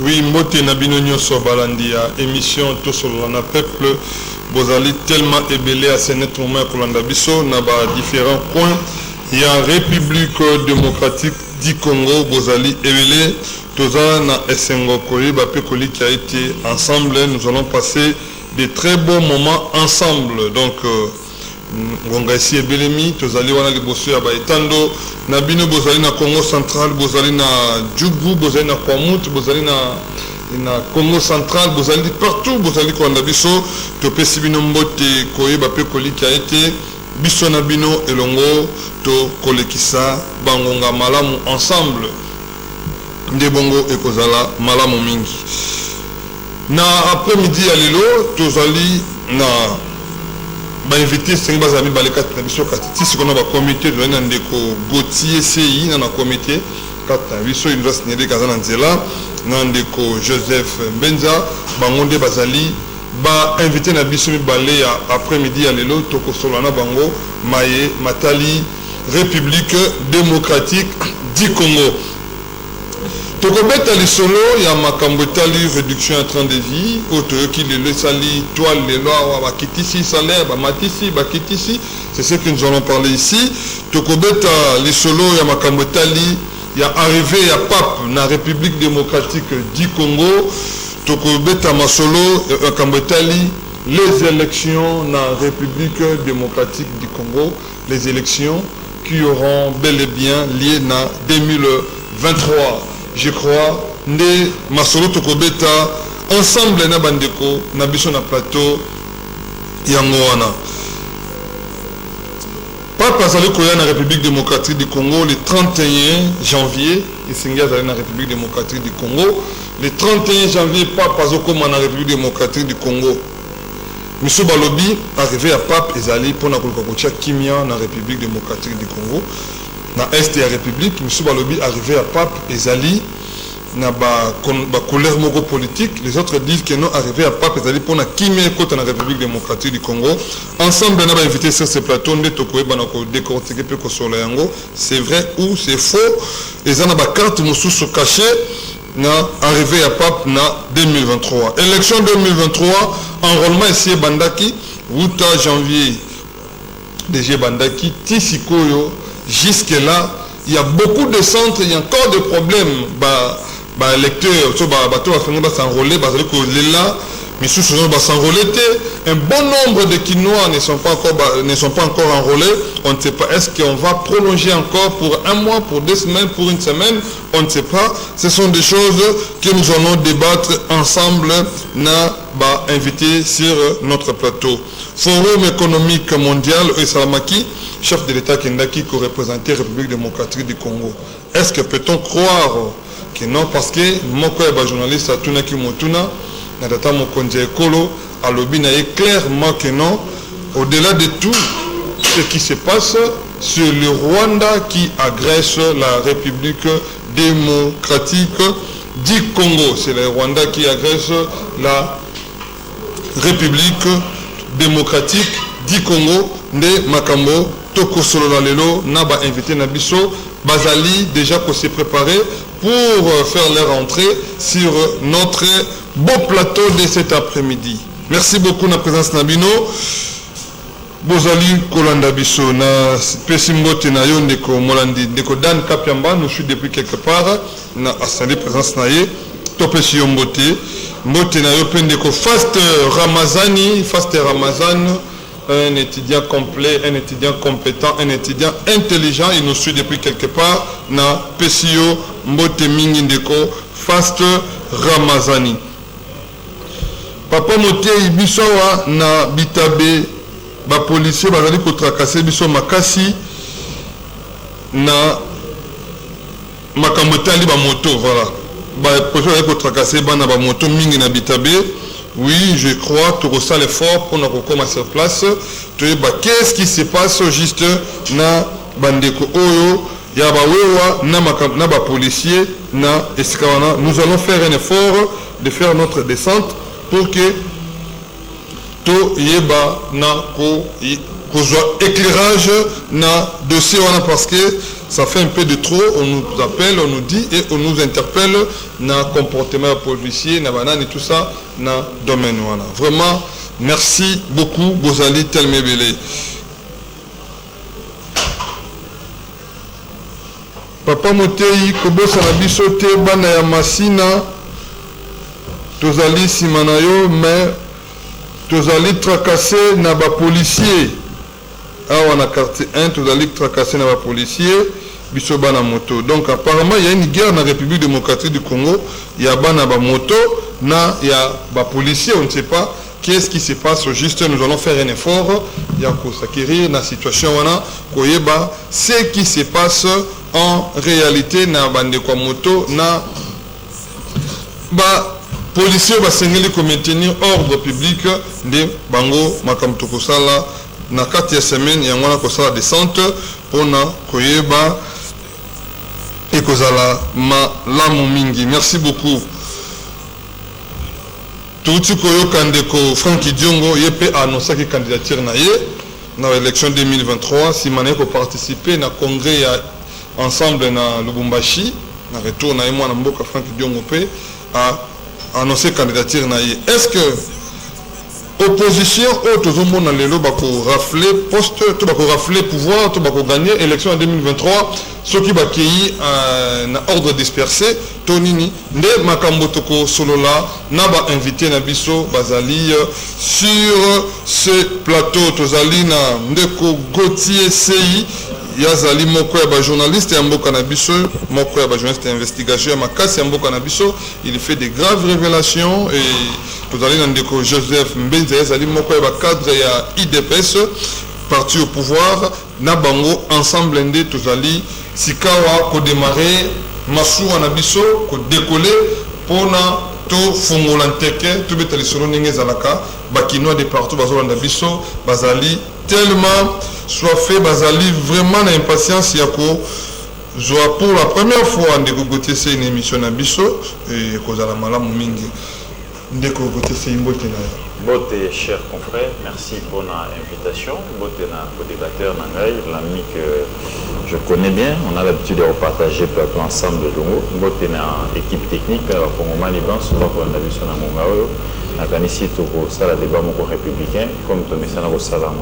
Oui, Mbote Nabino Nyoso Balandia, émission tout sur le peuple. Vous allez tellement ébélé à ce net moment pour l'Andabiso, dans différents coins. Il y a la République démocratique du Congo, vous allez ébélé. Tout ça, dans Essengo Koli, Bapekoli qui a été ensemble. Nous allons passer de très bons moments ensemble. Donc, Gonga ici et Belemi, tous allez voir les bosseurs à Baïtando, Nabino Bozali na Congo central, Bozali na Djougou, Bozali na Kwamout, Bozali na Congo central, Bozali partout, Bozali kwa Ndabiso, Topé Sibino Mbote, Koye Bape Koli qui a été, Biso Nabino et Longo, To Kolekisa, Bangonga Malamu ensemble, Ndebongo et Kozala, Malamu Mingi. Na après-midi à Lilo, tous allez na invité 5 bazami baleka biso katiti sikono ba comité de ndeko Gauthier CI na comité kata biso université de Kazana Nzela na ndeko Joseph Benza bangonde bazali ba invité na biso balé ya après-midi ya lelo toko solana bango maye matali République démocratique du Congo. Tokobeta li solo ya makambo tali réduction en train de vie auto qui le sali toile les lois ba kitisi salaire ba matisi ba kitisi, c'est ce que nous allons parler ici. Tokobeta li solo ya makambo tali ya arrivé ya pape na République démocratique du Congo. Tokobeta masolo makambo tali les élections na République démocratique du Congo, les élections qui auront bel et bien lieu na 2023. Je crois, ne masolo tokobeta ensemble na bandeko na biso na plateau yango wana. Papa azali koya na République démocratique du Congo le 31 janvier, isingi azali na République démocratique du Congo, le 31 janvier Papa azokoma na République démocratique du Congo. Monsieur Balobi arrivé à Pape ezali pona koluka kotia kimia na République démocratique du Congo. Na Est de la République, M. Balobi arrivé à Pape Ezali, na ba couleur mogo politique. Les autres disent que non, arrivé à Pape Ezali pour na Kimé côté la République démocratique du Congo. Ensemble, on a invité sur ce plateau, on a décortiqué peu sur yango. C'est vrai ou c'est faux. Et on a ba carte moussou cachée, na arrivé à Pape na 2023. Élection 2023, enrôlement ici Bandaki, 8 janvier. DG Bandaki, Tissikoyo. Jusque-là, il y a beaucoup de centres, il y a encore des problèmes. Lecteurs, bateau va s'enrôler, là, mais sous ce va s'enrôler. Un bon nombre de Quinois ne sont pas encore enrôlés. On ne sait pas. Est-ce qu'on va prolonger encore pour un mois, pour 2 semaines, pour une semaine? On ne sait pas. Ce sont des choses que nous allons débattre ensemble, invité sur notre plateau. Forum économique mondial, Salamaki, chef de l'État Kendaki, qui représentait la République démocratique du Congo. Est-ce que peut-on croire que non? Parce que mon journaliste a tout qui motuna, Nadata Mokonja Ekolo, a lobby clairement que non. Au-delà de tout ce qui se passe, c'est le Rwanda qui agresse la République démocratique du Congo. C'est le Rwanda qui agresse la République démocratique du Congo. De Makambo, Toko Sololalelo, Naba invité Nabiso, Bazali, déjà qu'on s'est préparé pour faire leur entrée sur notre beau plateau de cet après-midi. Merci beaucoup de la présence Nabino. Bozali Kolanda Biso, na Pesimbote na yo ndeko Molandi, ndeko Dan Kapiamba, nous suis depuis quelque part, na asali présence na ye, Topesi Yombote, Mbote na yo pendeko Fast Ramazan, un étudiant complet, un étudiant compétent, un étudiant intelligent, il nous suit depuis quelque part, na Pesio Mbote Mingi ndeko Fast Ramazani. Papa Mote Ibisowa na Bitabe, ba policier bazali ko tracasser biso makasi na makambo tali ba moto, voilà. Ba policier bazali ko tracasser bana ba moto mingi na Bitabe. Oui, je crois que ça l'effort pour nous commencer sur place. Qu'est-ce qui se passe juste na bandeko oyo ya ba wewa na ba policier na esikawana. Nous allons faire un effort de faire notre descente pour que to yeba na ko éclairage na dossier wana, parce que ça fait un peu de trop, on nous appelle, on nous dit et on nous interpelle dans le comportement policier, dans banane et tout ça, dans le domaine. Voilà. Vraiment, merci beaucoup, Bozali Telmebele. Papa Motei, Kobosa na biso te bana ya masina, tozali simanayo, mais tozali tracassé na ba policier. Awa na quartier 1, tozali tracassé na ba policier, biso bana moto. Donc apparemment, il y a une guerre dans la République démocratique du Congo, il y a bana ba moto, il y a ba policier, on ne sait pas. Qu'est-ce qui se passe au juste? Nous allons faire un effort. Il y a qu'on s'acquérir dans la situation ce qui se passe en réalité dans bande kwa moto na ba policiers ba sengeli ko maintenir ordre public de bango makamto ko sala na 4e semaine ya ngwana ko sala descente pona koyeba et kozala malamu mingi. Merci beaucoup. Touti koyoka ndeko Franck Diongo yepe annoncé que candidature na ye na élection 2023 si mané ko participer na congrès ya ensemble na Lubumbashi na retour na moi na mboka Franck Diongo pe a annoncé candidature na ye. Est-ce que opposition autres au monde lelo bako rafler poste to bako rafler pouvoir to bako gagner élection en 2023 ceux qui bakei na ordre dispersé tonini nde makambo toko solola na ba invité na biso bazali sur ce plateau tozali na ndeko Gauthier Sei yazali moko ya ba journaliste ya mboka na biso moko ya ba journaliste investigation ya makasi ya mboka na biso, il fait de graves révélations et tozali na ndeko Joseph Mbenza yazali moko ya ba cadre ya IDPS parti au pouvoir na bango ensemble nde tozali sikawa ko démarrer masuwa na biso ko décoller pona to fungola nteke to betali solo ndenge zalaka bakinois de partout bazolanda biso bazali tellement soit fait bazali vraiment na impatience yako joa pour la première fois ndeko Gauthier c'est une émission na biso et kozala malamu mingi ndeko Gauthier c'est mbote na Bote, chers confrères, merci pour l'invitation. Bote, pour débatteur, l'ami que je connais bien. On a l'habitude de repartager plateau ensemble. Bote, équipe technique, pour le moment, Liban, souvent pour la vision à Mongao. Ici, pour ça, le débat républicain, comme tu as dit, ça va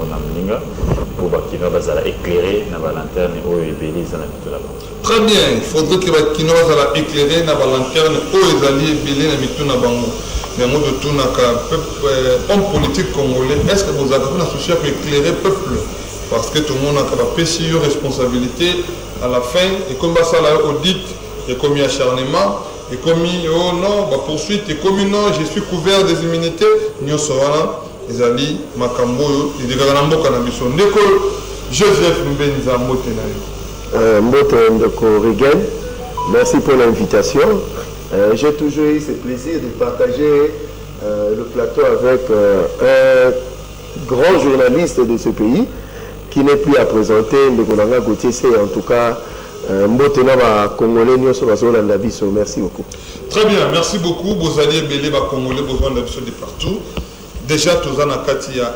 pour qu'il va éclairer la lanterne et ébélise dans la très bien, il faudrait que Bakino va éclairer la lanterne et ébélise dans la mais moi de tout homme politique congolais, est-ce que vous avez une association pour éclairer le peuple? Parce que tout le monde a une responsabilité à la fin, et comme ça là audit, et comme il y a acharnement, et comme oh non, poursuite, et comme non, je suis couvert des immunités, nous sommes les alliés, Makambo, et des Garanambo Cannabis. Ndeko Joseph Mbenza Motenayo. Ndeko Regan, merci pour l'invitation. J'ai toujours eu ce plaisir de partager le plateau avec un grand journaliste de ce pays qui n'est plus à présenter, Ndeko Gauthier Sei, en tout cas, Mbotena Congolais, merci beaucoup. Très bien, merci beaucoup. Vous allez belé Congolais, besoin de partout. Déjà, tous en a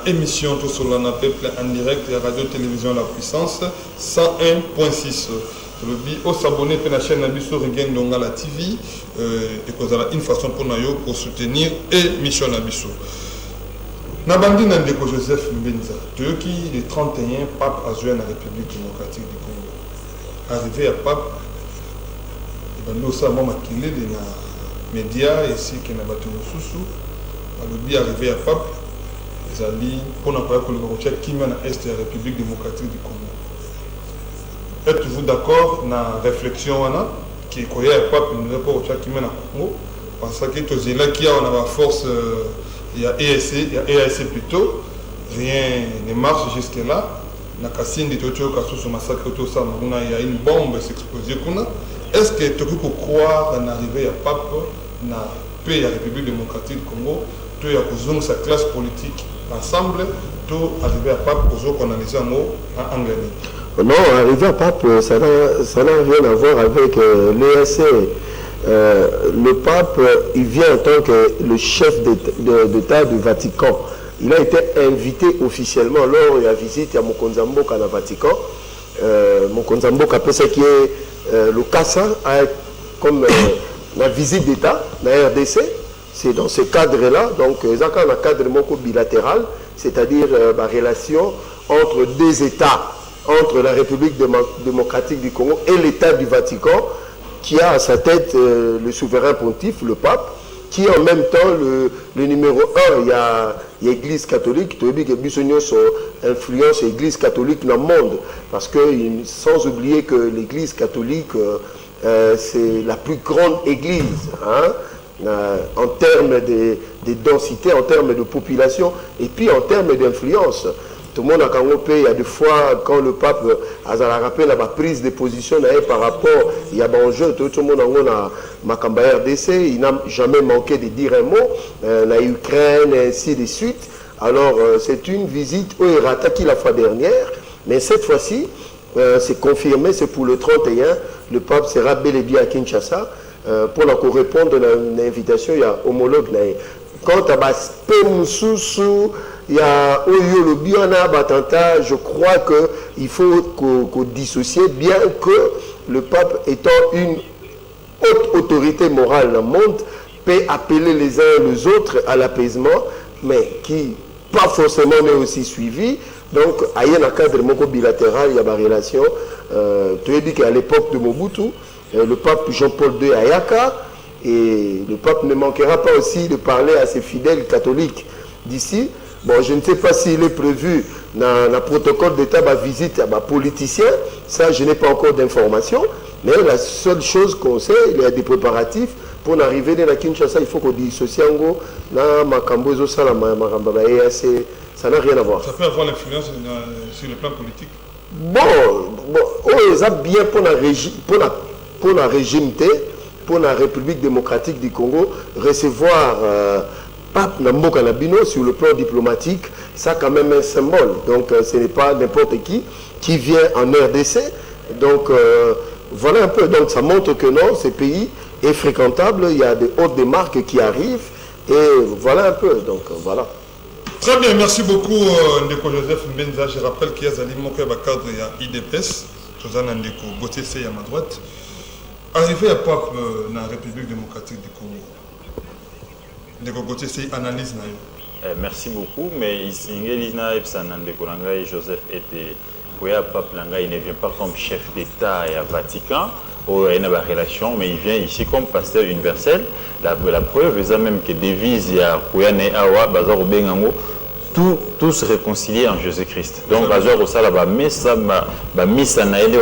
émission tout sur la peuple en direct et radio-télévision La Puissance 101.6. Le bi au s'abonner à la chaîne Nabiso Regain Donga la TV et qu'on a une façon pour soutenir émission Nabiso. Nabandi Nandeko Joseph Mbenza, qui le 31 pape a joué dans la République démocratique du Congo. Arrivé à pape, il va aussi avoir maquillé les médias ici qui n'a pas tenu sous. Le bi arrivé à pape, ils ont dit pour n'avoir que le Rochelle qui mène à l'Est de la République démocratique du Congo. Êtes-vous d'accord dans la réflexion qui est qu'il y a un pape qui mène à Congo? Parce que tout là qui a la force, il y a EAC plutôt, rien ne marche jusque-là. Na Kassine de Tokyo, Kassou massacre tout ça, il y a une bombe s'exploser. Est-ce que tu peux croire en arriver à pape dans la paix de la République démocratique du Congo, tu as sa classe politique ensemble, tu arriver à pape pour qu'on analyse en anglais? Non, arriver à pape, ça n'a rien à voir avec l'EAC. Le pape, il vient en tant que le chef d'État du Vatican. Il a été invité officiellement lors de la visite à Mokonzambo à la Vatican. mon Konzamboka Pesa qui est le CASA, comme la visite d'État, la RDC. C'est dans ce cadre-là, donc, il y a un cadre bilatéral, c'est-à-dire la relation entre deux États, entre la République démocratique du Congo et l'État du Vatican, qui a à sa tête le souverain pontife, le pape, qui en même temps, le numéro 1, il y a l'Église catholique, qui a son influence l'Église catholique dans le monde, parce que sans oublier que l'Église catholique, c'est la plus grande Église, hein, en termes de densité, en termes de population, et puis en termes d'influence. Tout le monde a compris, il y a des fois, quand le pape a rappelé la prise de position par rapport, il y a un jeu, tout le monde a Makamba RDC, il n'a jamais manqué de dire un mot, la Ukraine, et ainsi de suite. Alors, c'est une visite où il a attaqué la fois dernière, mais cette fois-ci, c'est confirmé, c'est pour le 31, le pape sera bel et bien à Kinshasa, pour répondre à l'invitation, il y a homologue. Quant à Baspemoussou, il y a Oyo Biona Batanta, je crois qu'il faut qu'on dissocie, bien que le pape étant une haute autorité morale dans le monde, peut appeler les uns et les autres à l'apaisement, mais qui pas forcément est aussi suivi. Donc, il y a un cadre bilatéral, il y a une relation. Tu as dit qu'à l'époque de Mobutu, le pape Jean-Paul II à Yaka, et le pape ne manquera pas aussi de parler à ses fidèles catholiques d'ici. Bon, je ne sais pas s'il est prévu dans le protocole d'État ma visite à ma politicien, ça je n'ai pas encore d'informations, mais la seule chose qu'on sait, il y a des préparatifs pour arriver dans la Kinshasa, il faut qu'on dissocie na Makambozo Salama, ça n'a rien à voir. Ça peut avoir l'influence sur le plan politique. Bon, ça bien pour la régime pour la République démocratique du Congo, recevoir Pape Nambo Kanabino sur le plan diplomatique, ça quand même un symbole. Donc ce n'est pas n'importe qui vient en RDC. Donc voilà un peu. Donc ça montre que non, ce pays est fréquentable. Il y a des hôtes des marques qui arrivent. Et voilà un peu. Donc voilà. Très bien, merci beaucoup Ndeko Joseph Mbenza. Je rappelle qu'il y a Zali Mokeba cadre, il y a IDPS, Josana Ndeko Botese à ma droite. Arrivé à Pape dans la République démocratique du Congo. Analyse. Merci beaucoup, mais ici, Joseph était Pape Langa, il ne vient pas comme chef d'État et à Vatican, où il y a une relation, mais il vient ici comme pasteur universel. La preuve, c'est même que devise, il y a Awa, Bazar ou Bengango, tous réconciliés en Jésus-Christ. Donc, Bazar ou Salaba, Missa, Missa Naïde,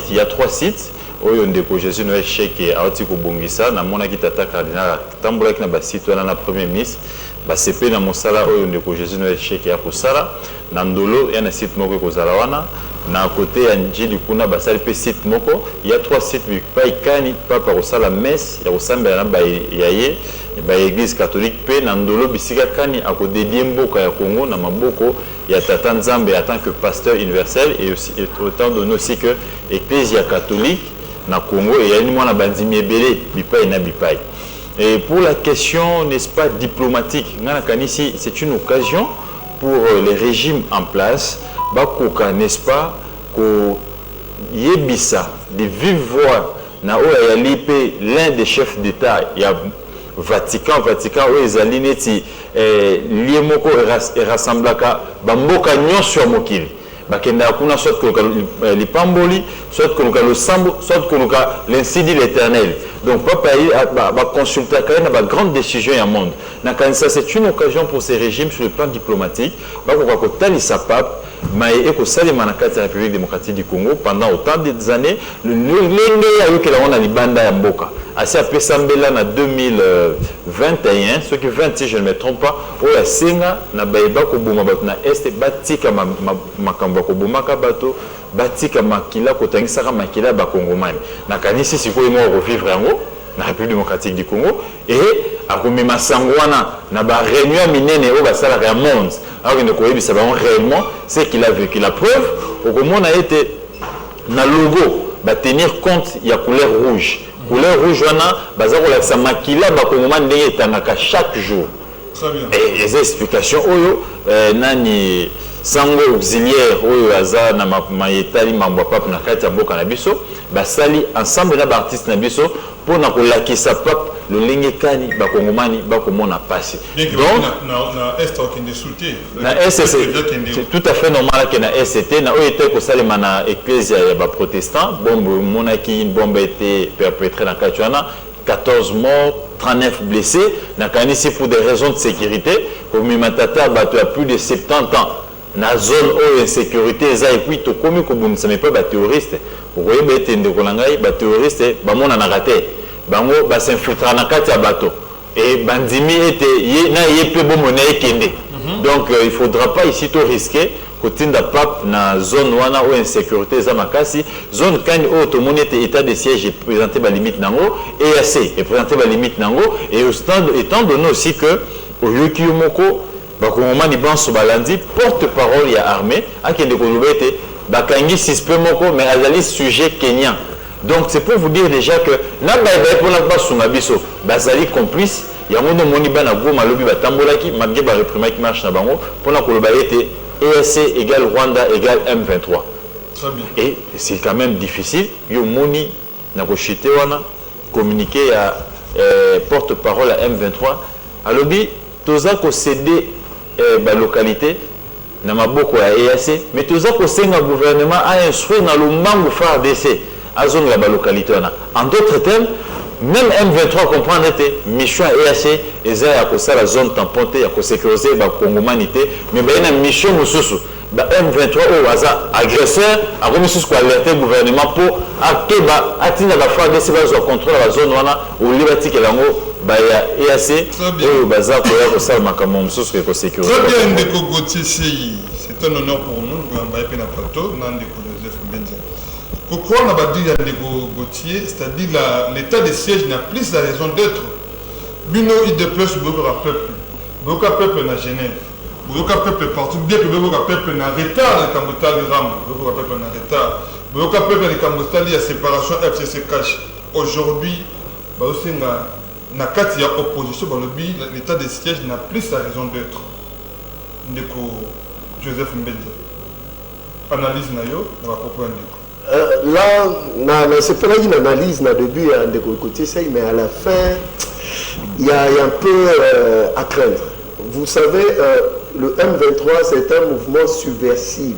il y a 3 sites. Oyo ndeko Jésus Noël cheke aoti ko bongisa na mona ki tata cardinal tambola ki na basito na premier miss ba sepe na mosala oyo ndeko Jésus Noël cheke ya kosala na ndolo ya na site moko ko zala wana na côté ya njili kuna basali pe site moko il y a 3 sites pa ikani papa kosala messe ya kosambela na ba yaye ba église catholique pe na ndolo bisika kani akodedie mboka ya Congo na maboko ya tata Nzambe en tant que pasteur universel et aussi autant donné aussi que église catholique na Congo et il y a une moine bandimi ebele bipai na bipai. Et pour la question n'est-ce pas diplomatique, c'est une occasion pour les régimes en place bakoka n'est-ce pas ko yebisa de vive voix na oya lipe l'un des chefs d'État il y a Vatican où ezali neti lié moko et rassemblaka bamboka nyonso ya mokili bakenda kuna soit que les pamboli soit que le sambo soit que l'incendie l'éternel. Donc papa va consulter quand même grande décision au monde. Ça c'est une occasion pour ces régimes sur le plan diplomatique ba ko talisa pape mais et que ça les manakati la République démocratique du Congo pendant autant d'années le ya yoke la on a libanda ya mboka assez après sambela na 2021 ce qui 20 si je ne me trompe pas o ya senga na baeba ko boma bato na est batika makambo ko boma ka bato batika makila ko tangisa ka makila ba kongomani na kanisi siko mo revivre yango na République démocratique du Congo et à komema sangwana na ba réunion minene o ba sala ya monde alors ne koyebi ça va réellement c'est qu'il a vécu la preuve au comment on a été na logo ba tenir compte il y a couleur rouge wana bazako la sa makila ba kongomani ndenge tanaka chaque jour. Très bien. Et les explications oyo nani sango auxiliaire oyo aza na mayetali mambo pape na kati ya mboka na biso basali ensemble na baartiste na biso mpona kolakisa pape lolenge kani bakongomani bakomona pasi donc na est c'est tout à fait normal que na est na oyo ete kosalema na ecclesia ya baprotestant bombe monaki bombe été perpétrée na kati wana 14 morts, 39 blessés. Nakanisi pour des raisons de sécurité. Comme Matata bateau a plus de 70 ans. Dans la zone où insécurité, et puis tout comme vous ne savez pas, terroriste. Vous voyez, les terroristes, on a raté. Ils s'infiltrent dans le bateau. Et Bandimi était, donc il ne faudra pas ici tout risquer. Côté de pape na zone wana ou insécurité za makasi zone kani o to monete état de siège et présenter ba limite nango et assez et présenter ba limite nango et au stand étant donné aussi que au yoki moko ba komomani banso balandi porte-parole ya armée akende ko lobete ba kangi suspect moko mais azali sujet kenyan donc c'est pour vous dire déjà que na ba pour na ba sunga biso bazali complice ya mono moni bana goma lobi batambolaki magge ba réprimer qui marche na bango pour na ko lobete ESC égale Rwanda égale M23. Très bien. Et c'est quand même difficile. Yo moni na kochite wana communiquer à porte-parole à M23. Alobi toza ko céder ba localité na maboko ya ESC mais toza ko senga gouvernement a instruire na lomango FARDC à zone la ba localité wana. En d'autres termes même M23 comprendre que mission EAC est la zone tamponnée, à sécuriser la congomanité, mais il y a une mission M23 au hasard agresseur, a remis sur alerter le gouvernement pour atteindre la fois de contrôle la zone où liberté que l'ango EAC et bazar pour ça ma comme sous que sécurité. Très bien, Ndeko Gauthier, c'est un honneur pour nous, nous avons un plateau, nous avons Joseph Mbenza. Pourquoi on a dit à Gauthier, c'est-à-dire l'état de siège n'a plus la raison d'être. Bino, il déplace beaucoup de peuple. Beaucoup de peuple dans Genève. Beaucoup de peuple partout. Bien que beaucoup de peuple n'a retard, le Cambotal Ram. Beaucoup de peuple n'a retard. Beaucoup de peuple dans Cambotal, il y a séparation FCC cash. Aujourd'hui, il y a opposition. L'état de siège n'a plus la raison d'être. Ndeko Joseph Mbenza. Analyse nayo, on va comprendre. Là, c'est pas une analyse au début de côté, mais à la fin, il y a un peu à craindre. Vous savez, le M23, c'est un mouvement subversif.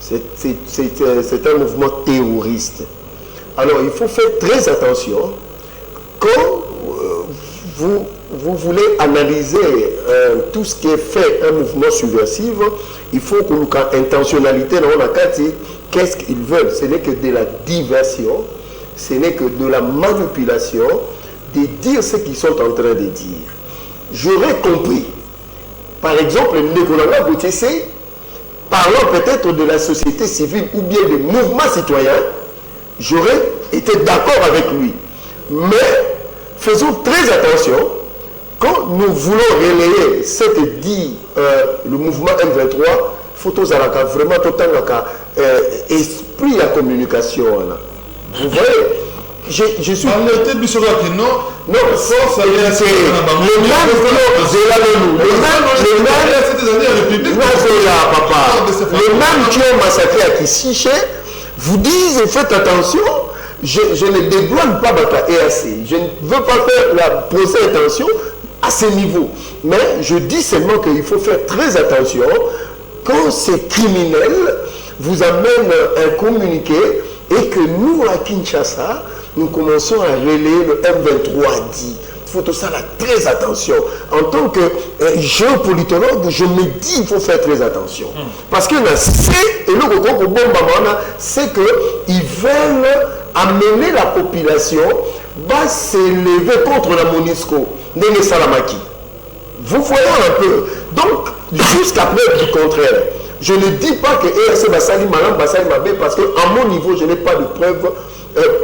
C'est un mouvement terroriste. Alors, il faut faire très attention. Quand vous voulez analyser tout ce qui est fait un mouvement subversif, il faut que nous ayons intentionnalité dans la carte. Qu'est-ce qu'ils veulent? Ce n'est que de la diversion, ce n'est que de la manipulation, de dire ce qu'ils sont en train de dire. J'aurais compris, par exemple, Ndekolanga Gauthier, parlant peut-être de la société civile ou bien des mouvements citoyens, j'aurais été d'accord avec lui. Mais faisons très attention, quand nous voulons relayer ce que dit le mouvement M23, il faut vraiment tout esprit à communication. Vous voyez, je suis... On était bisoga que non. Non, c'est le même qui ont massacré à Kissiché, vous disent, faites attention, je ne dédouane pas votre EAC. Je ne veux pas faire poser attention à ce niveau. Mais je dis seulement qu'il faut faire très attention quand ces criminels vous amènent un communiqué et que nous, à Kinshasa, nous commençons à relayer le M23 dit. Il faut tout ça là, très attention. En tant que géopolitologue, je me dis qu'il faut faire très attention. Parce que c'est qu'ils veulent amener la population à s'élever contre la MONUSCO. Nene Salamaki. Vous voyez un peu. Donc, jusqu'à preuve du contraire, je ne dis pas que ERC Bassali Malam, Bassali Mabé, parce qu'à mon niveau, je n'ai pas de preuves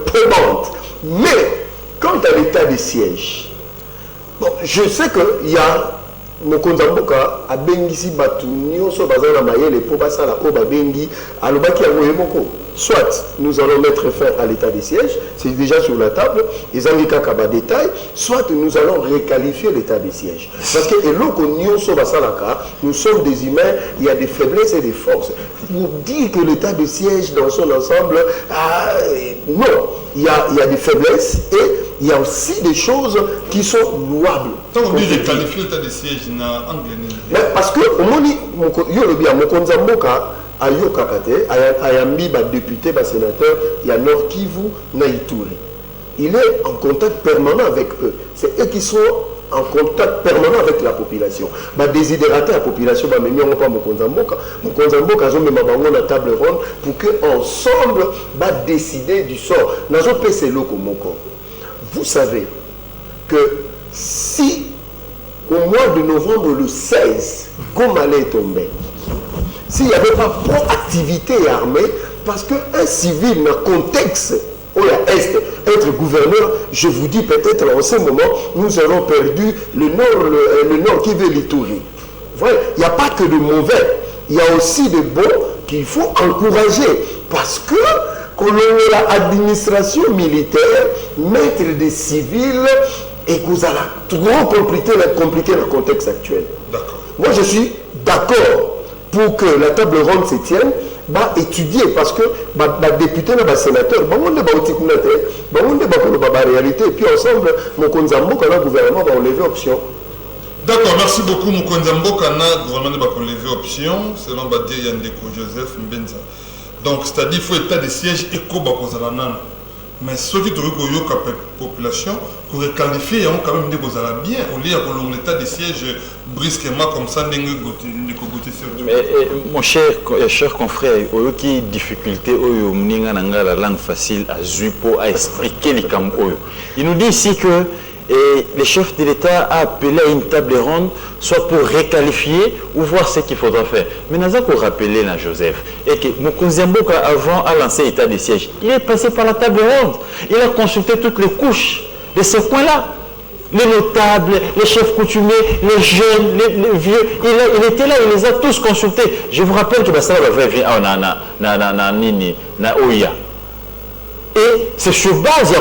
probantes. Mais, quant à l'état de siège, bon, je sais qu'il y a Mokonzamboka, Abengisi Batu, Nyonso Bazana Mayele, Pobasala, Obabengi, Alobaki Awoyemoko. soit nous allons mettre fin à l'état de siège, c'est déjà sur la table, les Anglicans Kaba détail, soit nous allons requalifier l'état de siège. Parce que nous sommes des humains, il y a des faiblesses et des forces. Pour dire que l'état de siège dans son ensemble, non, il y a des faiblesses et il y a aussi des choses qui sont louables. Quand on dit requalifier l'état de siège, il y a anglais. Parce que, au moment où ayoka kate ayambi ba député ba sénateur il y a Nord Kivu na Ituri. Il est en contact permanent avec eux. C'est eux qui sont en contact permanent avec la population. Ba désidérater la population ba memi on pas mokonza mboka zo mema bango na table ronde pour que ensemble ba décider du sort. Nazo pese loko moko. Vous savez que si au mois de novembre le 16 Goma est tombé, s'il n'y avait pas proactivité armée, parce qu'un civil dans le contexte où il y a Est, être gouverneur, je vous dis peut-être en ce moment, nous aurons perdu le nord qui veut l'Ituri. Voilà, il n'y a pas que de mauvais, il y a aussi de bons qu'il faut encourager. Parce que l'administration militaire, mettre des civils, et que vous allez trop compliquer le contexte actuel. Moi, je suis d'accord pour que la table ronde se tienne, étudier parce que les députés et les sénateurs, réalité, et puis ensemble, mon Konzambo, le gouvernement va enlever option. D'accord, merci beaucoup, mon Konzambo, le gouvernement va enlever option, selon Badir Yandeko Joseph Mbenza. Donc, c'est-à-dire qu'il faut état de siège et qu'on va. Mais ceux qui ont la population, pour requalifier, ils ont quand même dit que vous allez bien. Au lieu de l'état de siège brusquement comme ça, mon cher confrère, il y a qui difficulté, il y a la langue facile à zupo, à expliquer les camps. Il nous dit ici que le chef de l'État a appelé à une table ronde, soit pour requalifier ou voir ce qu'il faudra faire. Mais nous avons rappelé à Joseph, et que Mokonzi Mboka, avant à lancer l'état de siège, il est passé par la table ronde. Il a consulté toutes les couches de ce point-là. Les notables, les chefs coutumiers, les jeunes, les vieux. Il était là, il les a tous consultés. Je vous rappelle que ça va venir na Oya. Et c'est sur base de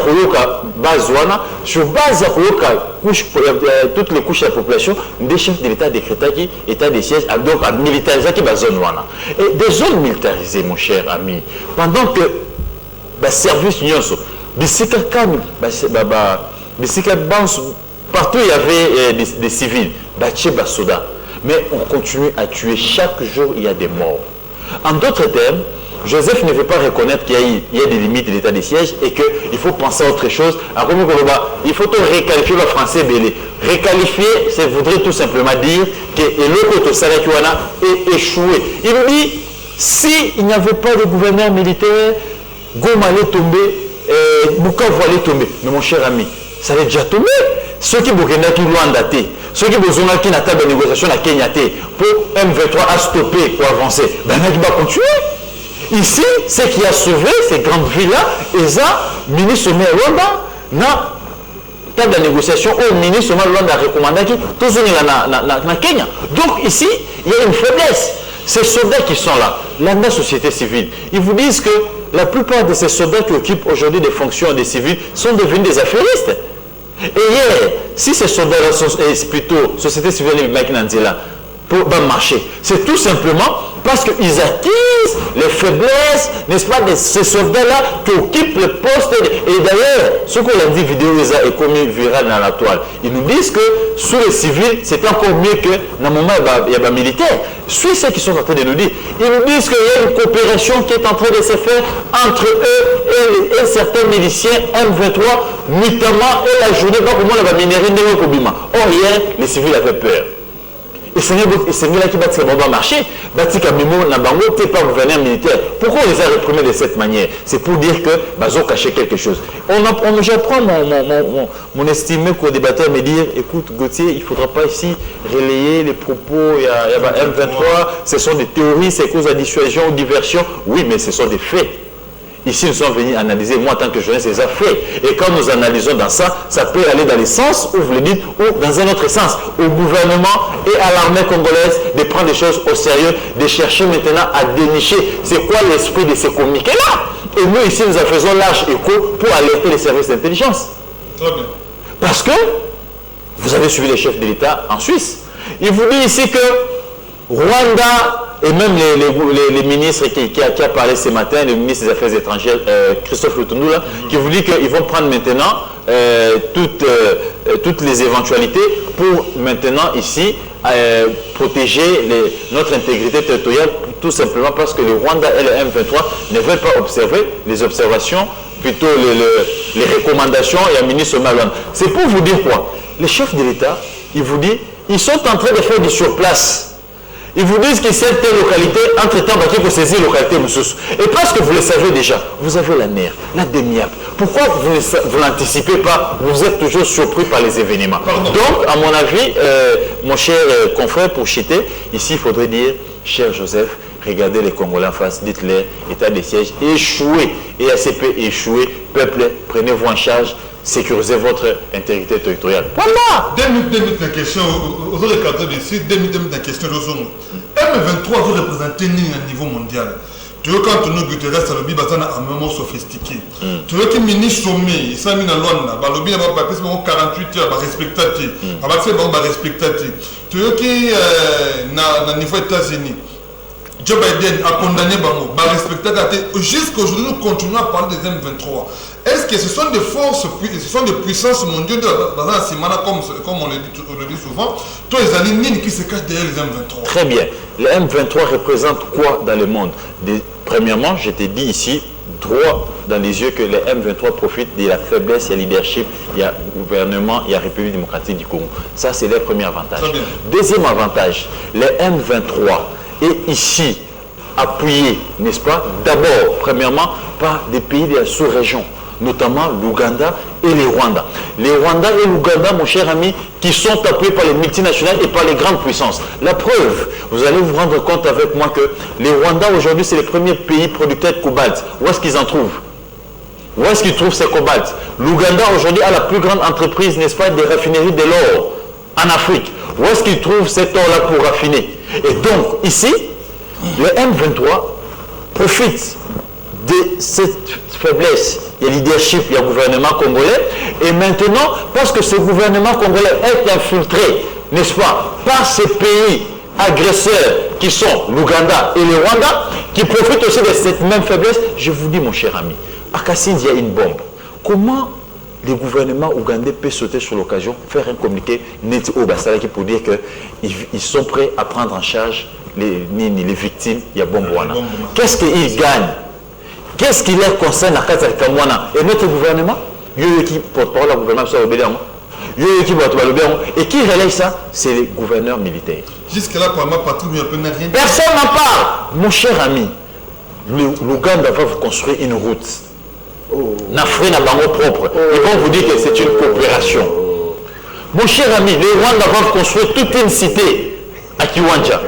sur base de toutes les couches de la population, des chefs de l'État décréta qui état de siège, donc à militariser qui zone. Et des zones militarisées, mon cher ami, pendant que le service nyonso, partout il y avait des civils, mais on continue à tuer. Chaque jour, il y a des morts. En d'autres termes, Joseph ne veut pas reconnaître qu'il y a des limites de l'état de siège et qu'il faut penser à autre chose. Il faut réqualifier le français. Réqualifier, ça voudrait tout simplement dire que l'autre Salakiwana est échoué. Il dit, s'il n'y avait pas de gouverneur militaire, Goma allait tomber, Bukavu allait tomber. Mais mon cher ami, ça allait déjà tomber. Ceux qui ont daté, ceux qui ont besoin d'une table de négociation à Kenya pour M23 à stopper pour avancer, ben il va continuer. Ici, ce qui a sauvé ces grandes villes-là, et ça, ministre Rwanda, na table de négociation, au ministre Rwanda a recommandé que tout le monde na Kenya. Donc ici, il y a une faiblesse. Ces soldats qui sont là, la société civile, ils vous disent que la plupart de ces soldats qui occupent aujourd'hui des fonctions des civils sont devenus des affairistes. Et hier, si ces soldats-là sont plutôt société civile pour marcher, c'est tout simplement parce qu'ils accusent les faiblesses, n'est-ce pas, de ces soldats-là qui occupent le poste. Et d'ailleurs, ce qu'on a dit vidéo est commis viral dans la toile. Ils nous disent que sous les civils, c'est encore mieux que dans le moment où il y a des militaires. Suis ce qu'ils sont en train de nous dire. Ils nous disent qu'il y a une coopération qui est en train de se faire entre eux et certains miliciens M23, notamment et la journée, quand on va minérer de Kobima. Or, hier, les civils avaient peur. Et c'est là qui va marcher. Batika Mimo Nabango n'était pas gouverneur militaire. Pourquoi on les a réprimés de cette manière? C'est pour dire que ils ont caché quelque chose. J'apprends mon estimé co-débatteur me dire, écoute Gauthier, il ne faudra pas ici relayer les propos, il y a M23, ce sont des théories, c'est cause de dissuasion ou diversion. Oui, mais ce sont des faits. Ici, nous sommes venus analyser, moi, en tant que journaliste, les affaires. Et quand nous analysons dans ça, ça peut aller dans les sens où vous le dites, ou dans un autre sens. Au gouvernement et à l'armée congolaise de prendre les choses au sérieux, de chercher maintenant à dénicher c'est quoi l'esprit de ces communiqués-là. Et nous, ici, nous en faisons large écho pour alerter les services d'intelligence. Très bien. Parce que vous avez suivi les chefs de l'État en Suisse. Il vous dit ici que Rwanda, et même les ministres qui a parlé ce matin, le ministre des Affaires étrangères, Christophe Lutundula, qui vous dit qu'ils vont prendre maintenant toutes les éventualités pour maintenant ici protéger notre intégrité territoriale, tout simplement parce que le Rwanda et le M23 ne veulent pas observer les observations, plutôt les recommandations et un ministre Malone. C'est pour vous dire quoi? Les chefs de l'État, ils vous disent, ils sont en train de faire du surplace. Ils vous disent que cette localité, entre-temps, va qu'il faut saisir localité Moussous. Et parce que vous le savez déjà, vous avez la nerf, la demi-app. Pourquoi vous n'anticipez pas? Vous êtes toujours surpris par les événements. Pardon. Donc, à mon avis, mon cher confrère, pour chiter, ici, il faudrait dire, cher Joseph, regardez les Congolais en face, dites-leur, état de siège échoué, et ACP échoué, peuple, prenez-vous en charge, sécurisez votre intégrité territoriale. Voilà. 2 minutes de question, vous avez cadré ici, 2 minutes de question. M23, vous représentez au niveau mondial. Tu veux quand nous Guterres à l'objet basé un armement sophistiqué. Tu veux que le ministre Sommet, il s'est mis dans Luanda, l'objet n'a pas passé 48 heures, respecté. Tu veux que dans niveau États-Unis, Joe Biden a condamné Bango, respecté. Jusqu'à aujourd'hui, nous continuons à parler des M23. Est-ce que ce sont des forces, ce sont des puissances mondiales dans un Simana, comme on le dit souvent, tous les alignés qui se cachent derrière les M23? Très bien. Les M23 représentent quoi dans le monde? Premièrement, je t'ai dit ici, droit dans les yeux, que les M23 profitent de la faiblesse, il y a leadership, il y a gouvernement, il y a République démocratique du Congo. Ça, c'est leur premier avantage. Deuxième avantage, les M23 est ici appuyé, n'est-ce pas, d'abord, premièrement, par des pays de la sous-région, notamment l'Ouganda et les Rwanda. Les Rwanda et l'Ouganda, mon cher ami, qui sont appuyés par les multinationales et par les grandes puissances. La preuve, vous allez vous rendre compte avec moi que les Rwanda aujourd'hui, c'est le premier pays producteur de cobalt. Où est-ce qu'ils en trouvent? Où est-ce qu'ils trouvent ces cobalt? L'Ouganda aujourd'hui a la plus grande entreprise, n'est-ce pas, des raffineries de l'or en Afrique. Où est-ce qu'ils trouvent cet or-là pour raffiner? Et donc, ici, le M23 profite de cette faiblesse. Il y a leadership, il y a gouvernement congolais. Et maintenant, parce que ce gouvernement congolais est infiltré, n'est-ce pas, par ces pays agresseurs qui sont l'Ouganda et le Rwanda, qui profitent aussi de cette même faiblesse, je vous dis, mon cher ami, à Kassine, il y a une bombe. Comment le gouvernement ougandais peut sauter sur l'occasion, faire un communiqué net au Bassalaki pour dire qu'ils sont prêts à prendre en charge les victimes, il y a Bombouana. Qu'est-ce qu'ils gagnent? Qu'est-ce qui leur concerne à Kazakamwana? Et notre gouvernement, qui porte-parole au gouvernement, et qui relaye ça? C'est les gouverneurs militaires. Jusque-là, pour ma patrie, il n'y a rien. Personne n'en parle. Mon cher ami, l'Ouganda va vous construire une route. N'afri n'a pas propre. Ils vont vous dire que c'est une coopération. Mon cher ami, les Rwandais vont construire toute une cité à Kiwanja.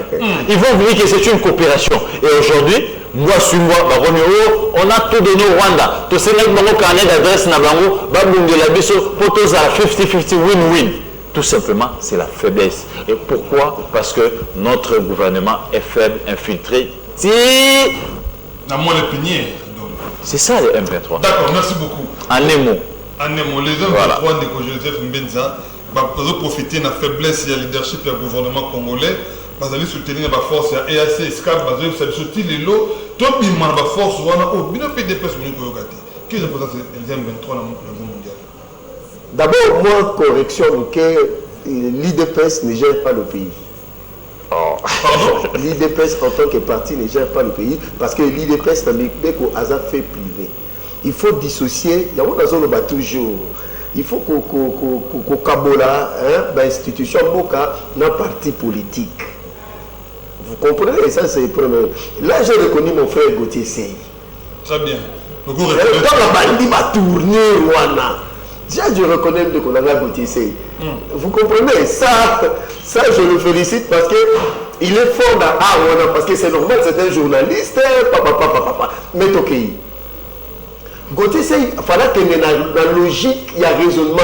Ils vont vous dire que c'est une coopération. Et aujourd'hui, moi sur moi, on a tout donné au Rwanda. Tout ce qui est carnet d'adresse na bango, babungela biso, photos à 50-50 win-win. Tout simplement, c'est la faiblesse. Et pourquoi? Parce que notre gouvernement est faible, infiltré. C'est ça les M23. D'accord, merci beaucoup. En un mot. En un mot, les M23 de Joseph Mbenza vont profiter de la faiblesse de leadership du gouvernement congolais. Parce qu'ils soutenir la force, il y a EAC, SCAP, ils soutiennent les lots. Tout le monde a force, il y a un PDP sur le Koyokati. Qui représente les M23 dans le niveau mondial? D'abord, moi, correction, que l'IDPS ne gère pas le pays. L'IDPS en tant que parti ne gère pas le pays parce que l'IDPS n'a pas hasard fait privé. Il faut dissocier, il y a toujours. Il faut qu'on cabola l'institution Boka dans parti politique. Vous comprenez? Et ça, c'est le premier. Là, j'ai reconnu mon frère Gauthier Sey. Très bien. Dans la bande, il m'a tourné, Rwanda. Déjà, je reconnais que qu'on a Gauthier Sey. Vous comprenez? Ça, je le félicite parce qu'il est fort dans Rwanda, parce que c'est normal, c'est un journaliste, mais ok. Gauthier, il fallait que la logique, il y a raisonnement.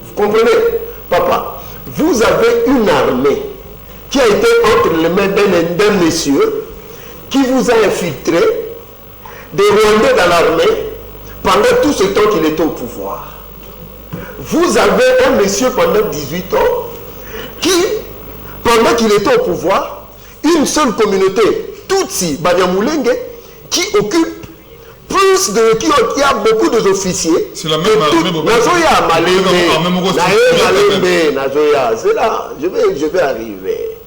Vous comprenez? Papa, vous avez une armée qui a été entre les mains d'un monsieur qui vous a infiltré, des Rwandais dans l'armée, pendant tout ce temps qu'il était au pouvoir. Vous avez un monsieur pendant 18 ans qui, pendant qu'il était au pouvoir, une seule communauté, Tutsi, Banyamulenge, qui occupe plus de... qui a beaucoup d'officiers. C'est la même armée. C'est là, je vais arriver.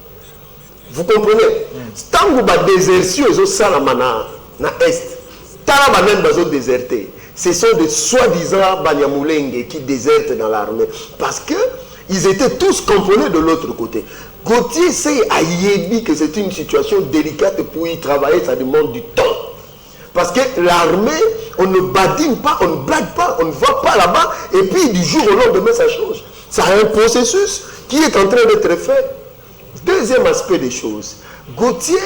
Vous comprenez? Tant que vous avez déserté aux Salamana, na Est, déserté. Ce sont des soi-disant Banyamulenge qui désertent dans l'armée. Parce qu'ils étaient tous comprenés de l'autre côté. Gauthier sait à Yébi que c'est une situation délicate pour y travailler, ça demande du temps. Parce que l'armée, on ne badine pas, on ne blague pas, on ne va pas là-bas, et puis du jour au lendemain, ça change. Ça a un processus qui est en train d'être fait. Deuxième aspect des choses, Gauthier,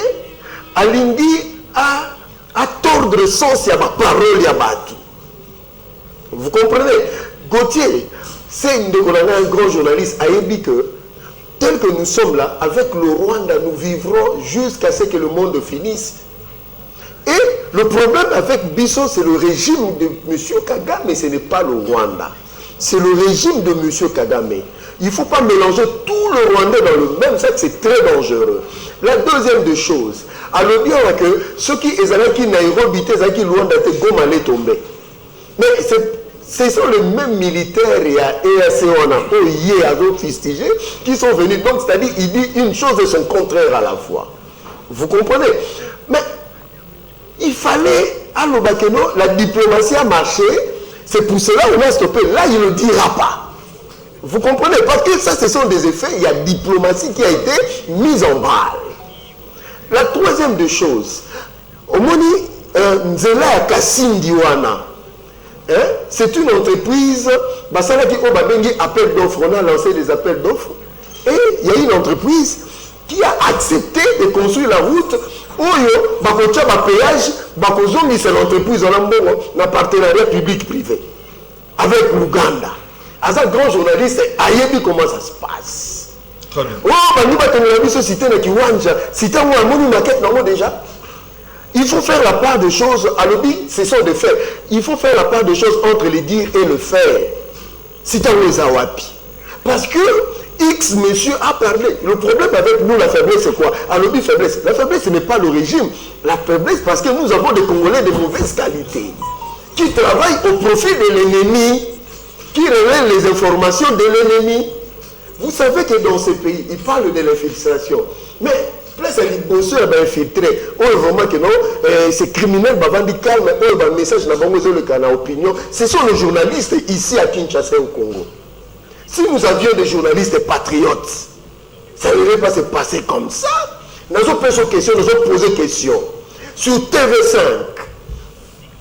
Alindi a tordre sens à ma parole, à Batu. Vous comprenez? Gauthier, c'est un grand journaliste, a dit que tel que nous sommes là, avec le Rwanda, nous vivrons jusqu'à ce que le monde finisse. Et le problème avec Bissot, c'est le régime de M. Kagame, mais ce n'est pas le Rwanda. C'est le régime de M. Kagame. Il ne faut pas mélanger tout le Rwandais dans le même sac, c'est très dangereux. La deuxième des choses, alors bien que ceux qui sont qui Nairobi, qui Rwanda, Goma les tomber. Mais ce sont les mêmes militaires et à EAC, qui sont venus. Donc, c'est-à-dire, il dit une chose et son contraire à la fois. Vous comprenez? Mais il fallait, à l'Obakeno, la diplomatie a marché. C'est pour cela qu'on a stoppé. Là, il ne dira pas. Vous comprenez? Parce que ça, ce sont des effets. Il y a diplomatie qui a été mise en balle. La troisième des choses, Omoni Nzela Kassim Diwana, c'est une entreprise, Basalaki Obabengi appel d'offres, on a lancé des appels d'offres, et il y a une entreprise qui a accepté de construire la route. Oyo, Bakocha, Bapéage, Bakozongi, c'est l'entreprise en partenariat public-privé avec l'Ouganda. À un grand journaliste, Ayebi, comment ça se passe? Très bien. Oh, nous battons la cité de Kiwanja, cité où on a une maquette déjà. Il faut faire la part des choses. À l'objet, ce sont des faits. Il faut faire la part des choses entre le dire et le faire. Cité où les Awapi. Parce que X monsieur a parlé. Le problème avec nous, la faiblesse, c'est quoi? À l'objet, faiblesse. La faiblesse, ce n'est pas le régime. La faiblesse, parce que nous avons des Congolais de mauvaise qualité qui travaillent au profit de l'ennemi, qui révèlent les informations de l'ennemi. Vous savez que dans ces pays, ils parlent de l'infiltration. Mais, place à l'imposteur infiltré. On vraiment que non, c'est criminel, bavandi calme, un message n'a pas le canal opinion. Ce sont les journalistes ici à Kinshasa au Congo. Si nous avions des journalistes patriotes, ça ne devrait pas se passer comme ça. Nous avons posé question, nous avons posé question. Sur TV5,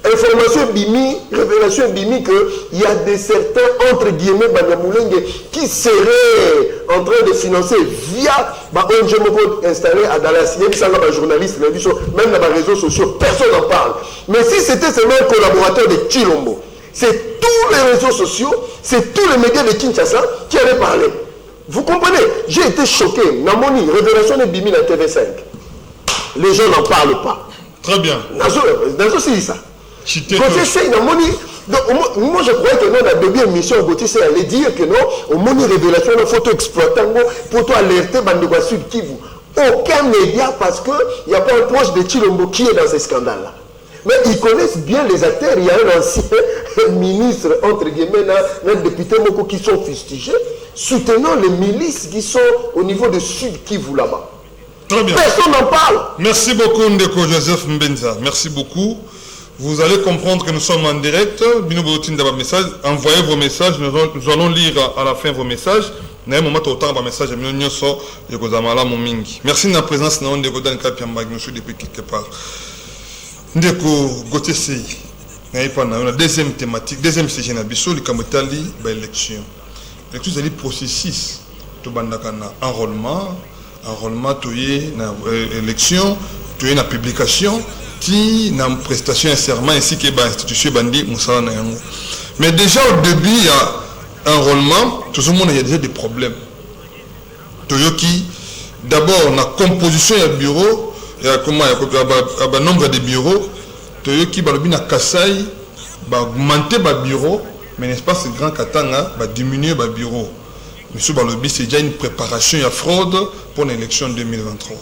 information Bimi, révélation Bimi qu'il y a des certains, entre guillemets, Banyamulenge, qui seraient en train de financer via ONG Moko installé à Dallas. Il y a des journalistes, même dans les réseaux sociaux, personne n'en parle. Mais si c'était seulement un collaborateur de Chilombo, c'est tous les réseaux sociaux, c'est tous les médias de Kinshasa qui allaient parler. Vous comprenez? J'ai été choqué. Namoni, révélation de Bimi dans TV5. Les gens n'en parlent pas. Très bien. Dans c'est ça. Moi je croyais que non, la deuxième émission, Gauthier allait dire que non, au moins révélation, il faut exploiter pour toi alerter Bandegwa Sud Kivu. Aucun média parce qu'il n'y a pas un proche de Chilombo qui est dans ce scandale-là. Mais ils connaissent bien les acteurs. Il y a un ancien ministre, entre guillemets, un député Moko qui sont fustigés, soutenant les milices qui sont au niveau de Sud Kivu là-bas. Très bien. Personne n'en parle. Merci beaucoup, Ndeko Joseph Mbenza. Merci beaucoup. Vous allez comprendre que nous sommes en direct. Envoyez vos messages. Nous allons lire à la fin vos messages. Merci de la présence de Ndeko dans le cadre depuis quelque part. Ndeko Gauthier, la deuxième thématique, deuxième sujet, l'élection. L'élection, c'est le processus. Enrôlement, élection, la publication. ti na prestation et serment ainsi que l'institution bandi Moussala Nayango. Mais déjà au début, il y a un enrôlement, tout le monde il y a déjà des problèmes. Toyoki, d'abord, la composition du bureau, il y a comment, il y a nombre de bureaux, Toyoki, il y a Kassai, augmenter le bureau, mais n'est-ce pas ce grand Katanga, diminuer le bureau. Monsieur Balobi, c'est déjà une préparation à fraude pour l'élection 2023.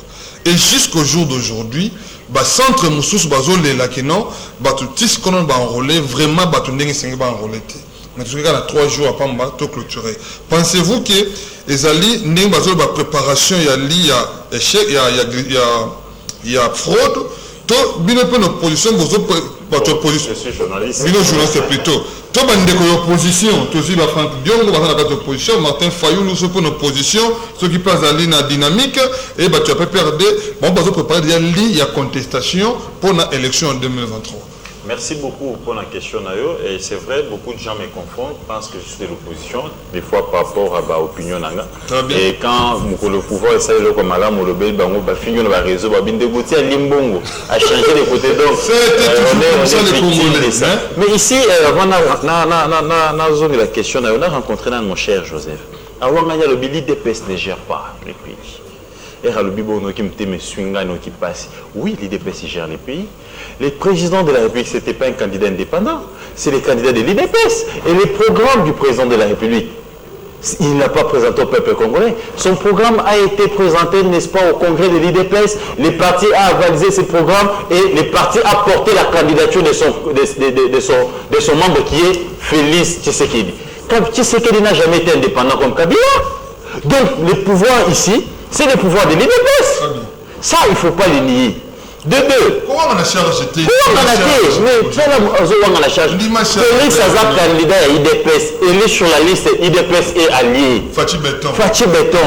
Et jusqu'au jour d'aujourd'hui, le centre Moussous Bazole Lakeno, tout qu'on a enrôlé, vraiment, on a enrôlé. Mais tout cas, 3 jours après, on a clôturé. Pensez-vous que les alliés, la préparation, il y a échec, il y a fraude, tout bien peu d'opposition, je suis journaliste. Bien journaliste plutôt. Tout le monde est opposition. Tout aussi la Franck Dion, on va dans l'opposition. Martin Fayou, nous sommes en opposition. Ceux qui passent à l'île dynamique, et tu as pas perdu. Bon, on va préparer déjà il y a contestation pour l'élection en 2023. Merci beaucoup pour la question, Nayo. Et c'est vrai, beaucoup de gens me confondent, pensent que je suis de l'opposition, des fois par rapport à l'opinion. Et quand le pouvoir essaie de comme Madame Olobé, il finit le réseau, il a Limbongo, a changé de côté. Donc, on est victime de ça. Mais ici, on a zone la question, on a rencontré mon cher Joseph. Avant, il y a le l'IDPS ne gère pas les pays. Et le Bibono qui me swinga qui passe. Oui, l'IDPS gère les pays. Le président de la République, ce n'était pas un candidat indépendant, c'est le candidat de l'IDPS. Et le programme du président de la République, il n'a pas présenté au peuple congolais. Son programme a été présenté, n'est-ce pas, au congrès de l'IDPS. Le parti a avalisé ce programme et le parti a porté la candidature de son membre qui est Félix Tshisekedi. Tshisekedi n'a jamais été indépendant comme Kabila. Donc, le pouvoir ici, c'est le pouvoir de l'IDPS. Ça, il ne faut pas le nier. De deux. Comment on a chargé? Comment on a chargé? Mais tu as la charge. Félix Azak, candidat à IDPS, il est sur la liste IDPS et allié. Fatih Béton.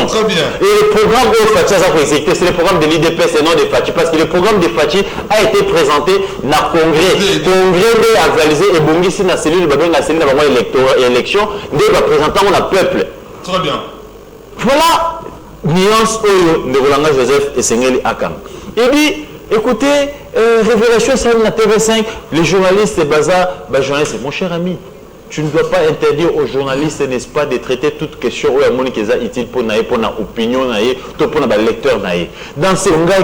Très bien. Et le programme où Fatih Azak a exécuté, c'est le programme de l'IDPS et non de Fatih. Parce que le programme de Fatih a été présenté dans le Congrès. Le Congrès a avalisé et Bongi, si la cellule, la cellule élection, des représentants du peuple. Très bien. Voilà, nuance de Roland Joseph et Sengeli Akam. Il dit, écoutez, révélation sur la TV5, les journalistes, journalistes, mon cher ami, tu ne dois pas interdire aux journalistes, n'est-ce pas, de traiter toute question où il y a utile pour l'opinion, pour le lecteur. Dans ce cas,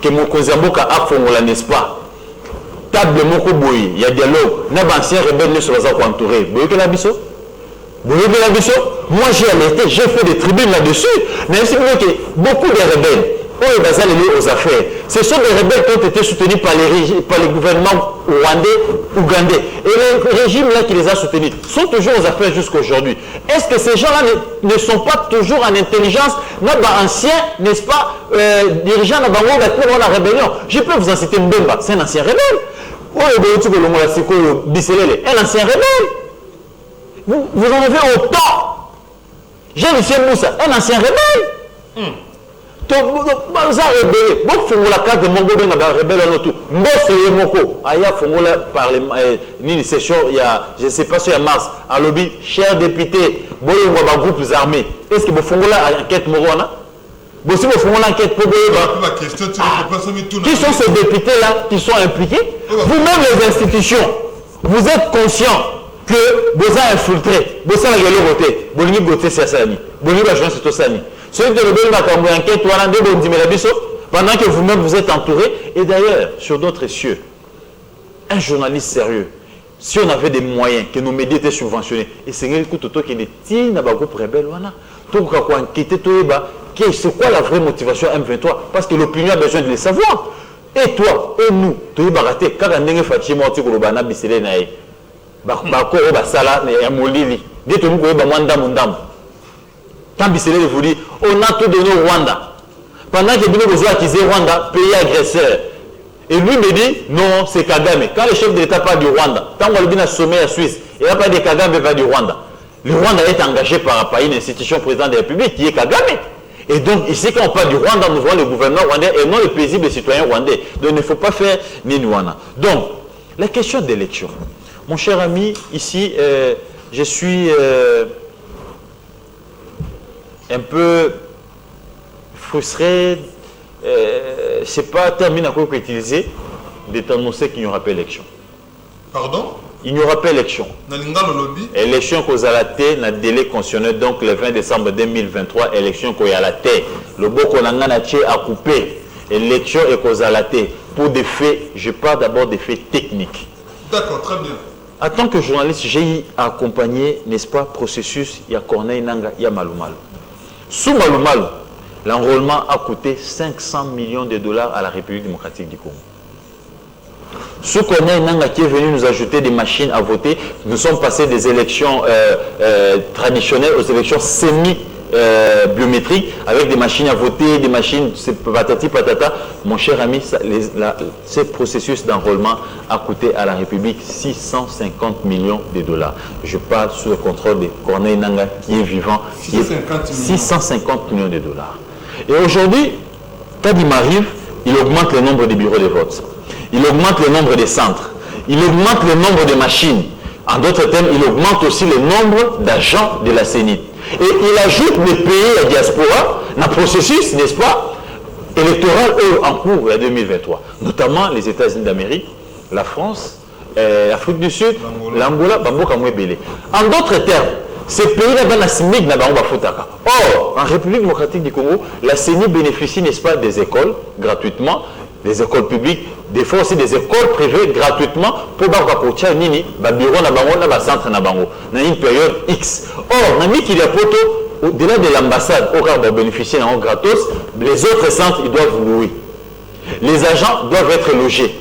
que mon Kozamboka a formulé, n'est-ce pas, table il y a dialogue, il y a ancien rebelle sur les entourés. Vous voyez que la biseau? Moi j'ai alerté, j'ai fait des tribunes là-dessus. Mais c'est vrai que beaucoup de rebelles, aux affaires, ce sont des rebelles qui ont été soutenus par les gouvernements rwandais, ougandais. Et les régimes là qui les a soutenus sont toujours aux affaires jusqu'à aujourd'hui. Est-ce que ces gens-là ne sont pas toujours en intelligence? Notre ancien, n'est-ce pas, dirigeant de la rébellion. Je peux vous en citer Mbemba, c'est un ancien rebelle. Un ancien rebelle. Vous en avez autant. J'ai Lucien Moussa, un ancien rebelle. La carte de Mongo rebelle une session, il y a, je ne sais pas si il y a mars, à lobby, cher député, groupes armés. Est-ce que vous faites l'enquête Morona? Vous faites l'enquête pour qui sont ces députés-là qui sont impliqués? Vous-même les institutions, vous êtes conscients que vous avez infiltré, vous avez voté, vous avez voté sur Sani, vous avez joué sur Sani. Celui de l'enquête, pendant que vous-même vous êtes entouré, et d'ailleurs, sur d'autres cieux, un journaliste sérieux, si on avait des moyens, que nos médias étaient subventionnés, et c'est un coup de qui est dans le groupe rebelle, c'est quoi la vraie motivation M23? Parce que l'opinion a besoin de le savoir. Et toi, et nous, tu es baraté, quand on est fatigué, tu es baraté, quand Bissele vous dit, on a tout donné au Rwanda. Pendant que Bino Bozo a accusé Rwanda, pays agresseur. Et lui me dit, non, c'est Kagame. Quand le chef de l'État parle du Rwanda, tant qu'on a sommet à Suisse, il n'y a pas de Kagame, pas du Rwanda. Le Rwanda est engagé par une institution présidente de la République qui est Kagame. Et donc, ici, quand on parle du Rwanda, nous voyons le gouvernement rwandais et non les paisibles citoyens rwandais. Donc, il ne faut pas faire Ninouana. Donc, la question d'élection. Mon cher ami, ici, je suis un peu frustré c'est pas terminé à quoi utiliser d'annoncer qu'il n'y aura pas élection. Pardon? Il n'y aura pas élection. Élection qu'on a la tête, dans le délai constitutionnel, donc le 20 décembre 2023, élection qu'on a la tête. Le beau qu'on a à couper. Élection et qu'on a la tête. Pour des faits, je parle d'abord des faits techniques. D'accord, très bien. En tant que journaliste, j'ai accompagné, n'est-ce pas, processus, il y a Corneille Nanga, il y a Malou Malou. Sous Malou Malou, l'enrôlement a coûté 500 millions de dollars à la République démocratique du Congo. Sous Corneille Nanga qui est venu nous ajouter des machines à voter, nous sommes passés des élections traditionnelles aux élections semi-biométriques avec des machines à voter, des machines, c'est patati patata. Mon cher ami, ce processus d'enrôlement a coûté à la République 650 millions de dollars. Je parle sous le contrôle de Corneille Nanga qui est vivant. 650 millions de dollars. Et aujourd'hui, Kadima arrive, il augmente le nombre de bureaux de vote. Il augmente le nombre de centres. Il augmente le nombre de machines. En d'autres termes, il augmente aussi le nombre d'agents de la CENI. Et il ajoute les pays à diaspora dans le processus, n'est-ce pas, électoral en cours en 2023. Notamment les États-Unis d'Amérique, la France, l'Afrique du Sud, l'Angola, Bamboka Mwebele. En d'autres termes, ces pays-là, dans la CENI, or, en République démocratique du Congo, la CENI bénéficie, n'est-ce pas, des écoles gratuitement, des écoles publiques, des fois aussi des écoles privées gratuitement pour bakocha nini ba bureau na bango na ba centre na bango na une période X. Or, na mi qu'il y a poto au-delà de l'ambassade au cas de bénéficier en gratos, les autres centres ils doivent louer. Les agents doivent être logés.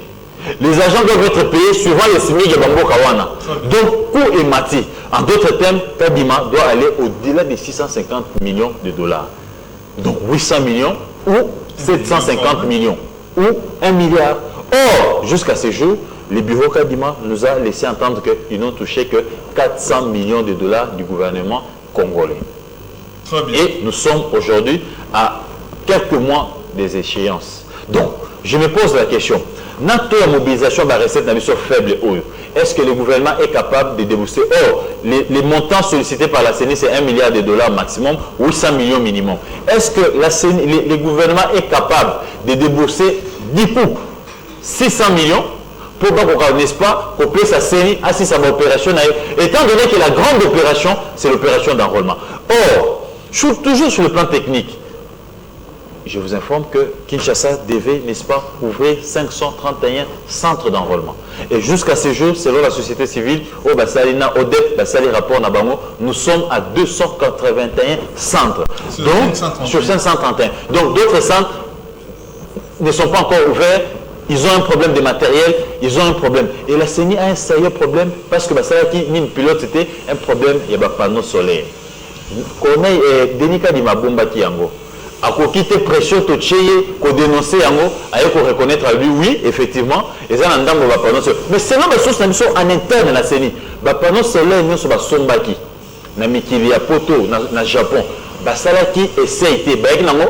Les agents doivent être payés suivant les SMIC de Bambo Kawana. Donc, coût et mati. En d'autres termes, Kadima doit aller au-delà des 650 millions de dollars. Donc 800 millions ou 750 millions. Ou 1 milliard. Or, jusqu'à ce jour, les bureaux Kadima nous a laissé entendre qu'ils n'ont touché que 400 millions de dollars du gouvernement congolais. Très bien. Et nous sommes aujourd'hui à quelques mois des échéances. Donc, je me pose la question. Dans la mobilisation de la recette dans les faible, est-ce que le gouvernement est capable de débourser? Or, les montants sollicités par la CENI, c'est 1 milliard de dollars maximum, 800 millions minimum. Est-ce que le gouvernement est capable de débourser 10 coups, 600 millions, pour qu'on n'est-ce pas, qu'on puisse la CENI assister à l'opération, étant donné que la grande opération, c'est l'opération d'enrôlement. Or, toujours sur le plan technique, je vous informe que Kinshasa devait, n'est-ce pas, ouvrir 531 centres d'enrôlement. Et jusqu'à ce jour, selon la société civile, au Bassalina, ODEP, Bassali rapport Nabango, nous sommes à 281 centres. Donc, sur 531. Donc, d'autres centres ne sont pas encore ouverts. Ils ont un problème de matériel, ils ont un problème. Et la CENI a un sérieux problème parce que Bassali qui ni une pilote, c'était un problème, il y a un panneau solaire. Corneille et Denika di Mabomba Kiango. À quitter pression, qu'on dénoncer, qu'on reconnaître à lui, oui, effectivement, et ça, mais c'est là que les sources en interne de la CENI. Les panneaux solaires, nous sommes à Sombaki, na Mikili, à Poto, na Japon. Basalaki essaye,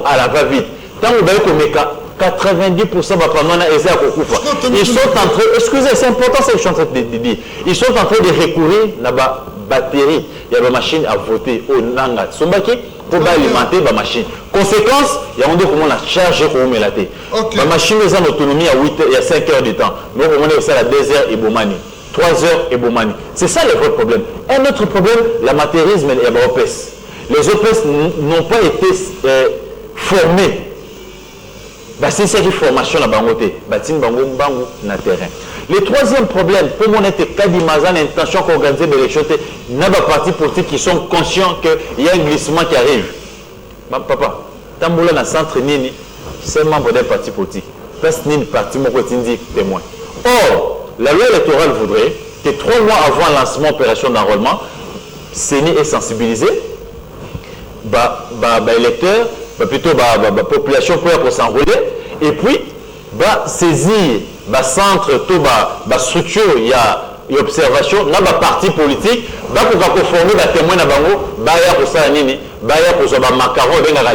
à la va-vite. Tant que vous avez 90% de panneaux essaient à Kokufa. Ils sont en train, excusez, c'est important ce que je suis en train de dire. Ils sont en train de recourir à la batterie, il y a une machine à voter au Nanga Sombaki. Pour alimenter la machine. Conséquence, il y a un comment la charge pour me la tête. La machine est en autonomie à 8 et à 5 heures de temps. Nous on est aussi à 2 heures et Bomani. 3 heures et Bomani. C'est ça le vrai problème. Un autre problème, l'amateurisme et les OPES. Les OPES n'ont pas été formés. C'est ça qui est formation à Bangote. Batin Bango Bango na terrain. Le troisième problème, pour moi, c'est Kadimazan l'intention qu'organiser des élections, il y a des partis politiques qui sont conscients qu'il y a un glissement qui arrive. Papa, Tamboula dans le centre Nini, c'est membre d'un parti politique. Parce que Nini parti mon quotidien témoin. Or, la loi électorale voudrait que 3 mois avant le lancement de l'opération d'enrôlement, CENI est sensibilisé, électeurs, plutôt la population pour s'enrôler, et puis saisir le centre, la structure, il y a observation, dans le parti politique, pour former des témoins,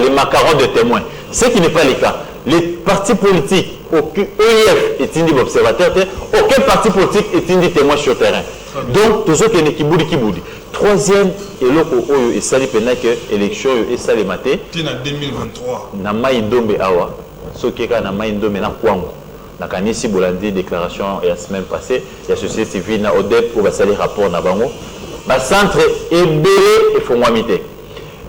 les macarons de témoins. Ce qui n'est pas le cas. Les partis politiques, aucun OIF est indiqué observateur, aucun parti politique est indiqué témoin sur le terrain. Donc, tout ce qui est Kiboudi. Troisième, et l'autre, et ça, l'élection, et ça, les matés. En 2023. Nama Indombe Awa. ce qui est quand même un domaine Kwango. Donc, ici, Bolandi, déclaration la semaine passée, il y a la société civile, ODEP, pour le rapport na bango. Le centre est belé et faut moi miter.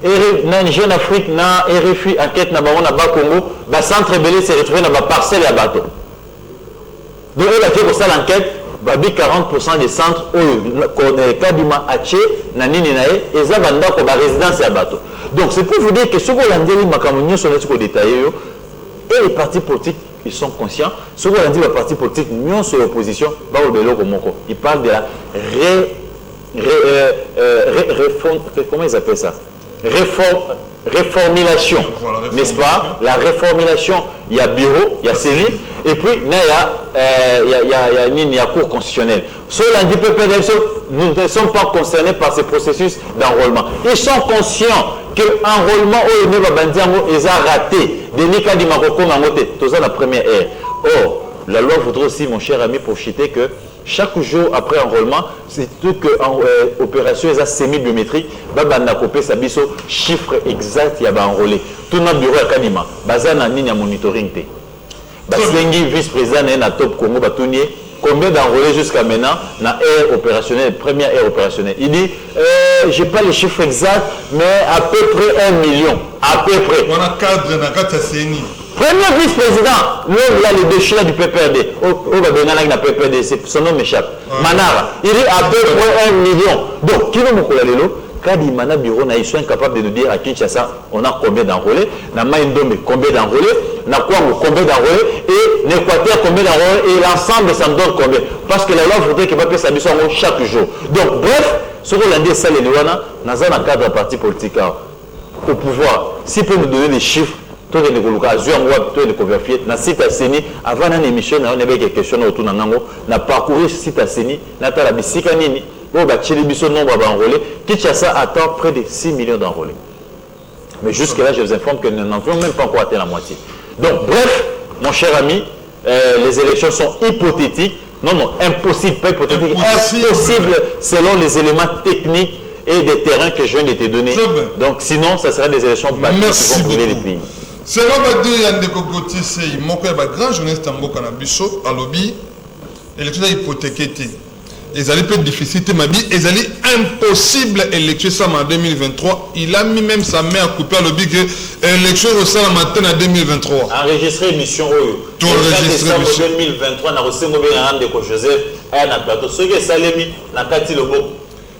Et dans la Jeune Afrique, na RFI, enquête na bango na Congo, le centre est belé s'est retrouvé dans la parcelle à bateau. Donc, il a fait pour ça l'enquête. 40% des centres qu'on est Kadima Haché, Nanini Nae, et ça va dans la résidence à bateau. Donc c'est pour vous dire que ce qu'on a dit, sont détaillés, et les partis politiques, ils sont conscients. Ce qu'on a dit, les partis politiques, nous sur l'opposition, ils parlent de la réforme, comment ils appellent ça? Réformulation, n'est-ce pas? La réformulation, il y a bureau, il y a série, et puis il y a cours constitutionnel. Ceux qui PPDS, nous ne sommes pas concernés par ce processus d'enrôlement. Ils sont conscients que l'enrôlement au niveau de ils ont raté. Denis Kadima Koko Mangote, tout ça la première ère. Or, la loi voudrait aussi, mon cher ami, profiter que chaque jour après enrôlement, c'est tout que opération est semi-biométrique, banda copé sabiso chiffre exact y a enrôlé. Tout notre bureau à Kanima, bazana ni monitoring té. Basengi vice-président na top Congo batunier combien d'enrôlés jusqu'à maintenant na aire opérationnelle, première aire opérationnelle. Il dit j'ai pas les chiffres exacts mais à peu près 1 million, à peu près. On a cadre na kata seni. Premier vice-président, l'homme là, le déchet du PPRD, PPRD, son nom m'échappe. Manara, il est à peu près 1 million. Donc, qui nous lelo, quand il y a un bureau, ils sont incapables de nous dire à Kinshasa, on a combien d'enrôlés, na Maïndombe, combien d'enrôlés, na Kwango, combien d'enrôlés, et l'Équateur, combien d'enrôlés, et l'ensemble, ça me donne combien. Parce que la loi voudrait qu'il va payer sa mission chaque jour. Donc, bref, ce qu'on a dit, c'est les Nouana, dans un cadre parti politique au pouvoir. S'il peut nous donner les chiffres, tout le monde a vérifié. Dans le site à Seni, avant une émission, on avait des questions autour de Nango. On a parcouru le site à Seni, on a la Bissikanini, on a tiré le nombre d'enrôlés. Kinshasa attend près de 6 millions d'enrôlés. Mais jusque-là, je vous informe que nous n'en avons même pas encore atteint la moitié. Donc, bref, mon cher ami, les élections sont hypothétiques. Non, impossible, pas hypothétique, impossible selon les éléments techniques et des terrains que je viens de te donner. Donc, sinon, ça serait des élections battues qui vont brûler les pays. C'est là que Yandeko Gauthier, c'est un grand journaliste en Bokanabiso, à lobby, élection hypothéquée. Ils allaient peu difficile, ma vie, ils allaient impossible élection ça en 2023. Il a mis même sa main à couper à lobby que l'élection au sein matin en 2023. Enregistrer émission tout enregistré émission 2023 na reçu mo bien de Joseph à na plateau. Ce que ça l'emi na kati lobo.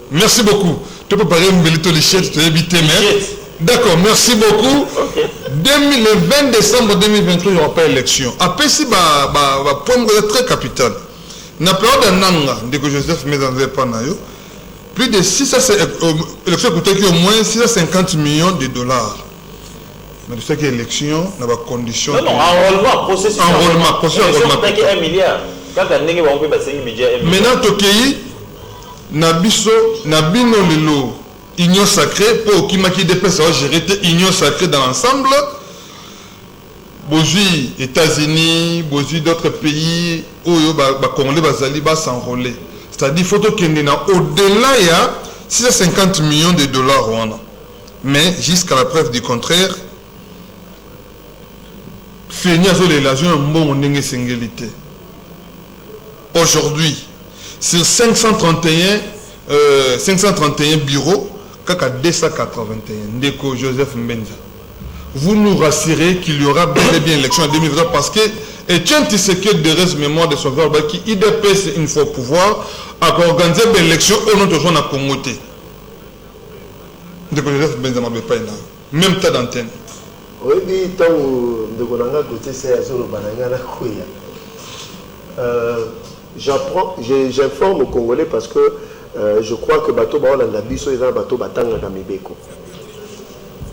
Merci beaucoup. Tu peux parler un belito les chèques, tu éviter mais. D'accord, merci beaucoup. Okay. Le 20 décembre 2023, il n'y aura pas d'élection. Après, si point très capital. Na période d'Ananga, dès que Joseph met dans les panayo, plus de 600 élections coûtaient au moins 650 millions de dollars. Mais tu sais que l'élection n'a pas condition. Non, enrôlement, processus. Enrôlement. 1 milliard. Quand on a un budget, maintenant, Tokéi, Nabiso, Nabino Lelo. Union sacrée pour qui m'a qui dépasse gérer union sacrée dans l'ensemble. Bozi États-Unis, bozi d'autres pays où Congolais bazali va s'enrôler. C'est-à-dire faut que au-delà il y a 650 millions de dollars mais jusqu'à la preuve du contraire, aujourd'hui sur 531 bureaux, Kaka 281, Ndeko Joseph Mbenza. Vous nous rassurez qu'il y aura bel et bien élection en 2023 parce que Etienne Tshisekedi de reste mémoire de son frère qui IDPS une fois au pouvoir a organisé l'élection au nom de son communauté. Ndeko Joseph Mbenza m'a pas même tas d'antenne. Oui, tant de Gonanga côté c'est sur le bananga la couille. J'informe aux Congolais parce que je crois que bateau ba on a biso eza bateau batanga ka mibeko.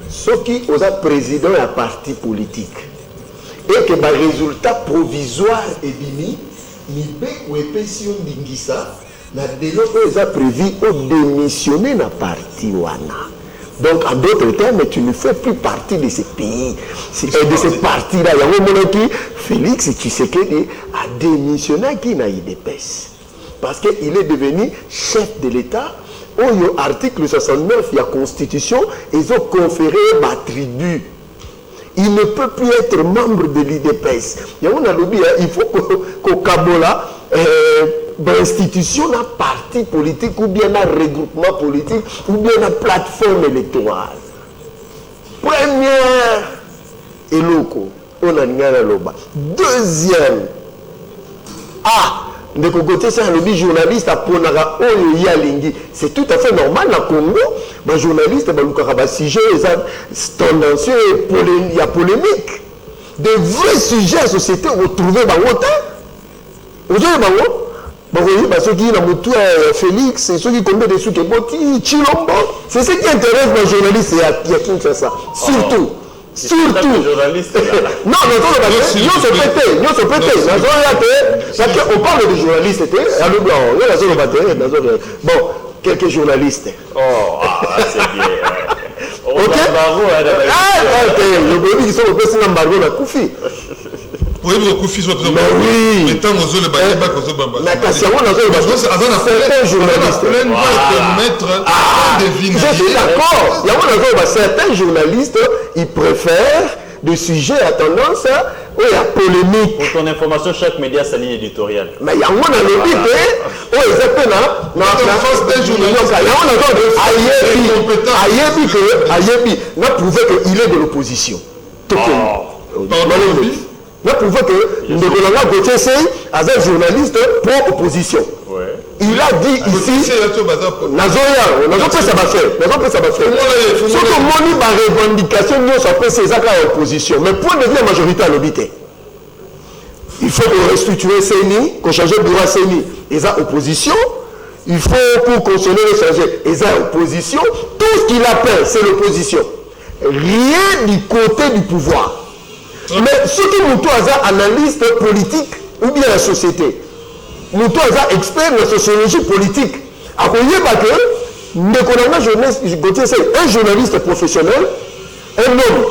Soki oza président ya parti politique et que ba résultat provisoire et bini mibeko epesi ndingisa na delo oza prévu au démissionner na parti wana. Donc en d'autres termes, tu ne fais plus partie de ce pays, de ce parti-là. Il y a un moment qui Félix Tshisekedi a démissionné qui n'a IDPS. Parce qu'il est devenu chef de l'État. Au article 69, il y a Constitution, ils ont conféré ma tribu. il ne peut plus être membre de l'IDPS. Il faut qu'au Kabola, l'institution a parti politique ou bien un regroupement politique ou bien une plateforme électorale. Première, Eloko, on a Ngana Loba. Deuxième, c'est un lobby journaliste à Ponara c'est tout à fait normal dans le Congo. Les journalistes, les sujets tendancieux, il y a polémique. Des vrais sujets à la société retrouvés dans l'autre. Vous voyez, ceux qui ont Félix, ceux qui connaissent des trucs, Chilombo, c'est ce qui intéresse les journalistes, il y a Kinshasa. Surtout. Surtout. Non, on parle de journalistes. Bon, quelques journalistes. C'est bien. Ok. Le sont au PC d'embargo la Koufi. Oui, mais Koufi soit présent. Oui. Mais tant aux autres, certains journalistes. Je suis d'accord. Certains journalistes, ils préfèrent des sujets à tendance à polémique. Pour ton information, chaque média a sa ligne éditoriale. Mais il y a un lobby, il a prouvé qu'il est de l'opposition. Il a prouvé que Ndekolanga Gauthier a un journaliste pour opposition. Il a dit ici, on a fait ça. Sauf que mon revendication, nous sommes ces actes à opposition. Mais pour devenir majorité à l'obité, il faut qu'on restitue CENI, qu'on change le bureau à CENI. Ils ont opposition. Il faut pour consommer le changer. Ils ont opposition. Tout ce qu'il appelle, c'est l'opposition. Rien du côté du pouvoir. Mais ce qui nous a analyste politique ou bien la société, nous sommes experts en sociologie politique. À quoi c'est un journaliste professionnel, un homme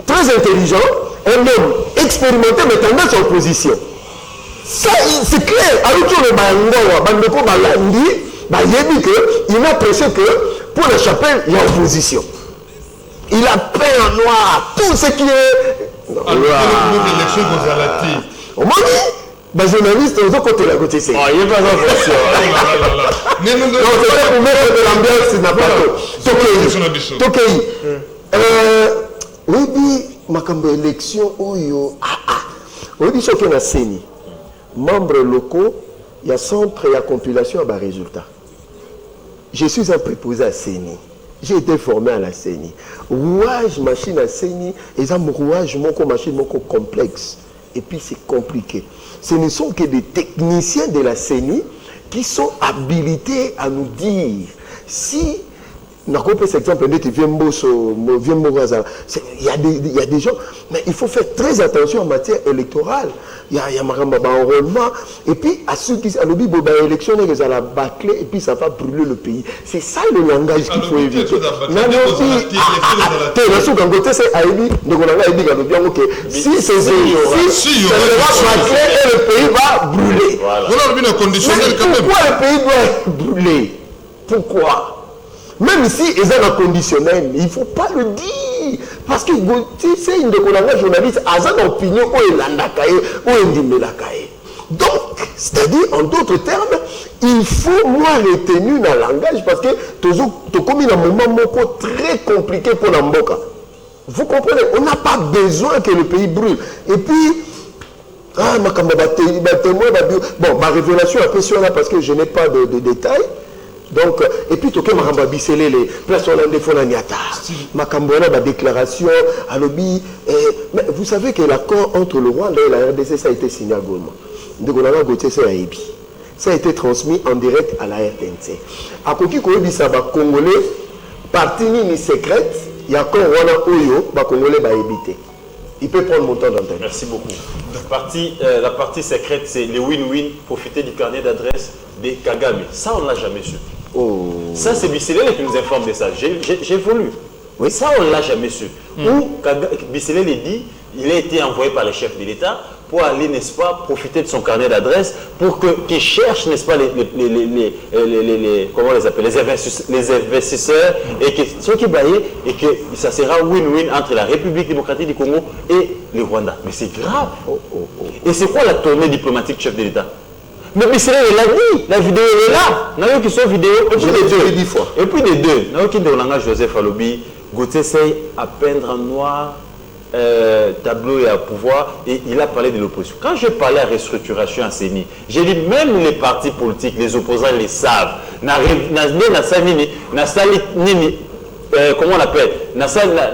très intelligent, un homme expérimenté, mais tendance en opposition. Ça, c'est clair. Alors, il a prêché que pour la chapelle, il y a opposition. Il a peint en noir tout ce qui est. On m'a dit, journaliste, on côté la côté c'est. Il n'y a pas d'opposition. Non, c'est pour mettre de l'ambiance, c'est n'importe quoi. Oui, ma élection, oui, ce qu'on a CENI, membres locaux, il y a centre et il y a compilation à bas résultat. Je suis un préposé à CENI. J'ai été formé à la CENI. Rouage machine à CENI, et un rouage machine complexe. Et puis c'est compliqué. Ce ne sont que des techniciens de la CENI qui sont habilités à nous dire si. Il y a des gens, mais il faut faire très attention en matière électorale. Il y a un enrôlement. Et puis, à ceux qui ont l'élection, ils ont la bâclée et puis ça va brûler le pays. C'est ça le langage qu'il faut éviter. Si c'est ça va bâcler et le pays va brûler. Pourquoi le pays doit brûler? Pourquoi? Même si ils ont un conditionnel, il ne faut pas le dire. Parce que c'est une journaliste, ils ont une opinion, donc, c'est-à-dire, en d'autres termes, il faut moins retenir dans le langage parce que tu as commis un moment très compliqué pour l'Amboka. Vous comprenez? On n'a pas besoin que le pays brûle. Et puis, ma révélation après sur là parce que je n'ai pas de détails. Donc, et puis, tu as bicelé les places hollandaises font la niata. Macambona, ma déclaration, à l'obbi. Mais vous savez que l'accord entre le Rwanda et la RDC, ça a été signé à Goma. Ndegolanga Gauthier, c'est à Ebi. Ça a été transmis en direct à la RTNC. À Koki Koyebi, ça va Congolais, partie ni secrète, il y a encore Rwanda Oyo, va Congolais va éviter. Il peut prendre mon temps d'antenne. Merci beaucoup. La partie secrète, c'est le win-win, profiter du carnet d'adresse des Kagame. Ça, on ne l'a jamais su. Ça, c'est Bisselele qui nous informe de ça. J'ai voulu. Oui. Ça, on ne l'a jamais su. Où Bisselele dit, il a été envoyé par le chef de l'État pour aller, n'est-ce pas, profiter de son carnet d'adresse pour qu'il cherche, n'est-ce pas, comment on les appelle, les investisseurs, et que ceux qui baillent, et que ça sera win-win entre la République démocratique du Congo et le Rwanda. Mais c'est grave. Et c'est quoi la tournée diplomatique chef de l'État? Mais Bisséré, il a dit, la vidéo est là. Nous avons qui sont vidéo, et puis les deux. 10 fois. Et puis les deux. Nous avons qui ont Joseph Alobi, Gauthier essaye à peindre en noir, tableau et à pouvoir, et il a parlé de l'opposition. Quand je parlais à restructuration à CENI, j'ai dit même les partis politiques, les opposants les savent. Comment on appelle?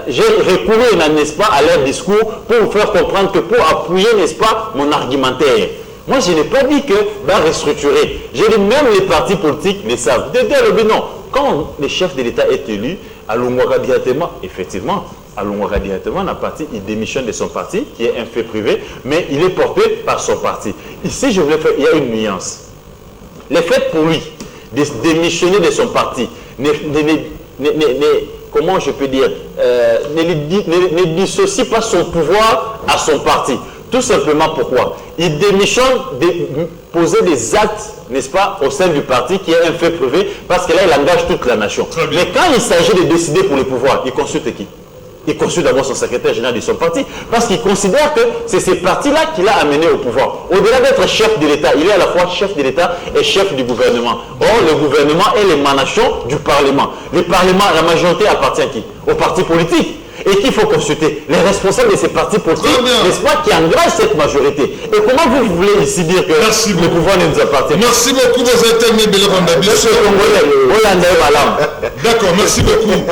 J'ai recouru, n'est-ce pas, à leur discours pour vous faire comprendre que pour appuyer, n'est-ce pas, mon argumentaire. Moi, je n'ai pas dit que va restructurer. J'ai dit même les partis politiques les savent. Non. Quand le chef de l'État est élu, à Lungwaka directement, effectivement, à Lungwaka directement, la partie, il démissionne de son parti, qui est un fait privé, mais il est porté par son parti. Ici, je voulais faire, il y a une nuance. Le fait pour lui de démissionner de son parti, comment je peux dire, ne dissocie pas son pouvoir à son parti. Tout simplement pourquoi il démissionne de poser des actes, n'est-ce pas, au sein du parti qui est un fait privé, parce que là, il engage toute la nation. Mais quand il s'agit de décider pour le pouvoir, il consulte qui? Il consulte d'abord son secrétaire général de son parti, parce qu'il considère que c'est ces partis-là qui l'a amené au pouvoir. Au-delà d'être chef de l'État, il est à la fois chef de l'État et chef du gouvernement. Or, le gouvernement est l'émanation du Parlement. Le Parlement, la majorité appartient à qui? Aux partis politiques. Et qu'il faut consulter les responsables de ces partis politiques, n'est-ce pas, qui engagent cette majorité. Et comment vous voulez ici dire que le pouvoir ne nous appartient? Merci beaucoup, vous êtes tellement belle Rwanda. Monsieur Congolais, d'accord, merci beaucoup.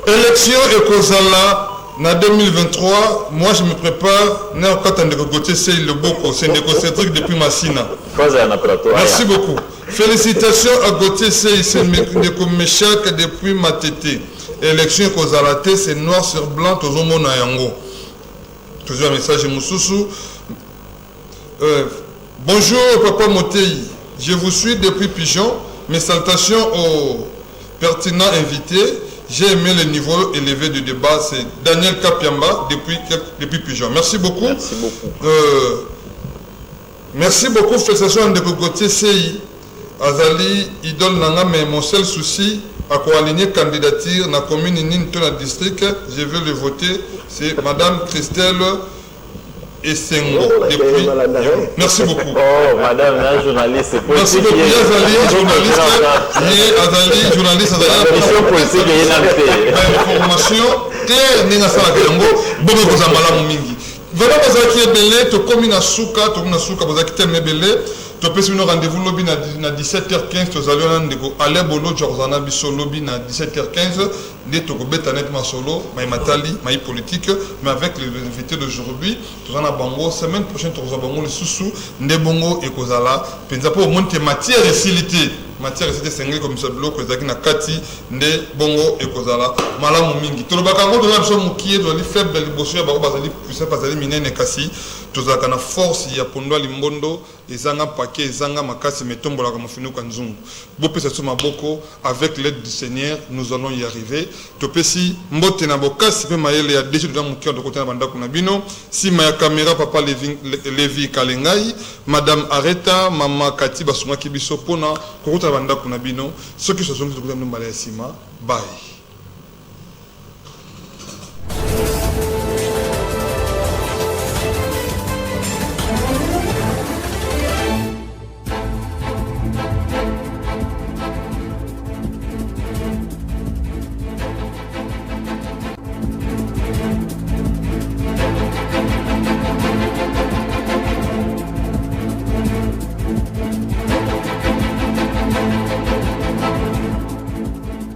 Élection et Kozala, en 2023, moi je me prépare, c'est le truc depuis Massina. Merci beaucoup. Félicitations à Gauthier Sey, c'est Méchac depuis Matete. Élection Kozalate, c'est noir sur blanc, tout le monde a yango. Toujours un message Moussoussou. Bonjour Papa Motei, je vous suis depuis Pigeon. Mes salutations aux pertinents invités. J'ai aimé le niveau élevé du débat. C'est Daniel Kapiamba depuis Pigeon. Merci beaucoup. Merci beaucoup. Merci beaucoup. Félicitations de Gauthier Sey. Azali, idole nanga, mais mon seul souci, à quoi aligner candidature dans la commune Ninto dans le district, je veux le voter, c'est Madame Christelle Essengo. Depuis... Merci beaucoup. Oh, Madame la journaliste. Merci beaucoup, Azali, journaliste. Azali, journaliste. Information claire, Nina Salakango, Bono Kozambala Mingi. Voilà, vous avez belé, tu commis na souka, vous avez quitté belé. Tu peux nous rendez-vous lobby à 17h15, tu vas aller bolo Jorzana biso lobby à 17h15, les tokobeta net ma solo, ma matali, ma politique, mais avec les invités d'aujourd'hui, tu vas bango semaine prochaine tu vas bango les sous ne bongo et kozala, penza pour monter matière et silité. Matière et silité comme ça bloc que zaki na kati ne bongo et kozala malamu mingi. To lobaka ngo dola biso mukie do li faible li bosso ya ba bazali puissant bazali minene kasi. Tozaka na force ya pondwa limbondo ezanga paquet ezanga makasi metombola comme finuka nzungu. Bopesa so maboko avec l'aide du Seigneur nous allons y arriver. Topesi mbote na bokasi pe mayele ya déchet dans mukie de côté na banda kuna bino. Si ma caméra papa Levi Kalengai, madame Areta, mama Kati basunga kibiso pona kokota banda kuna bino. Ceux qui se sont de côté na mbala ya sima. Bye.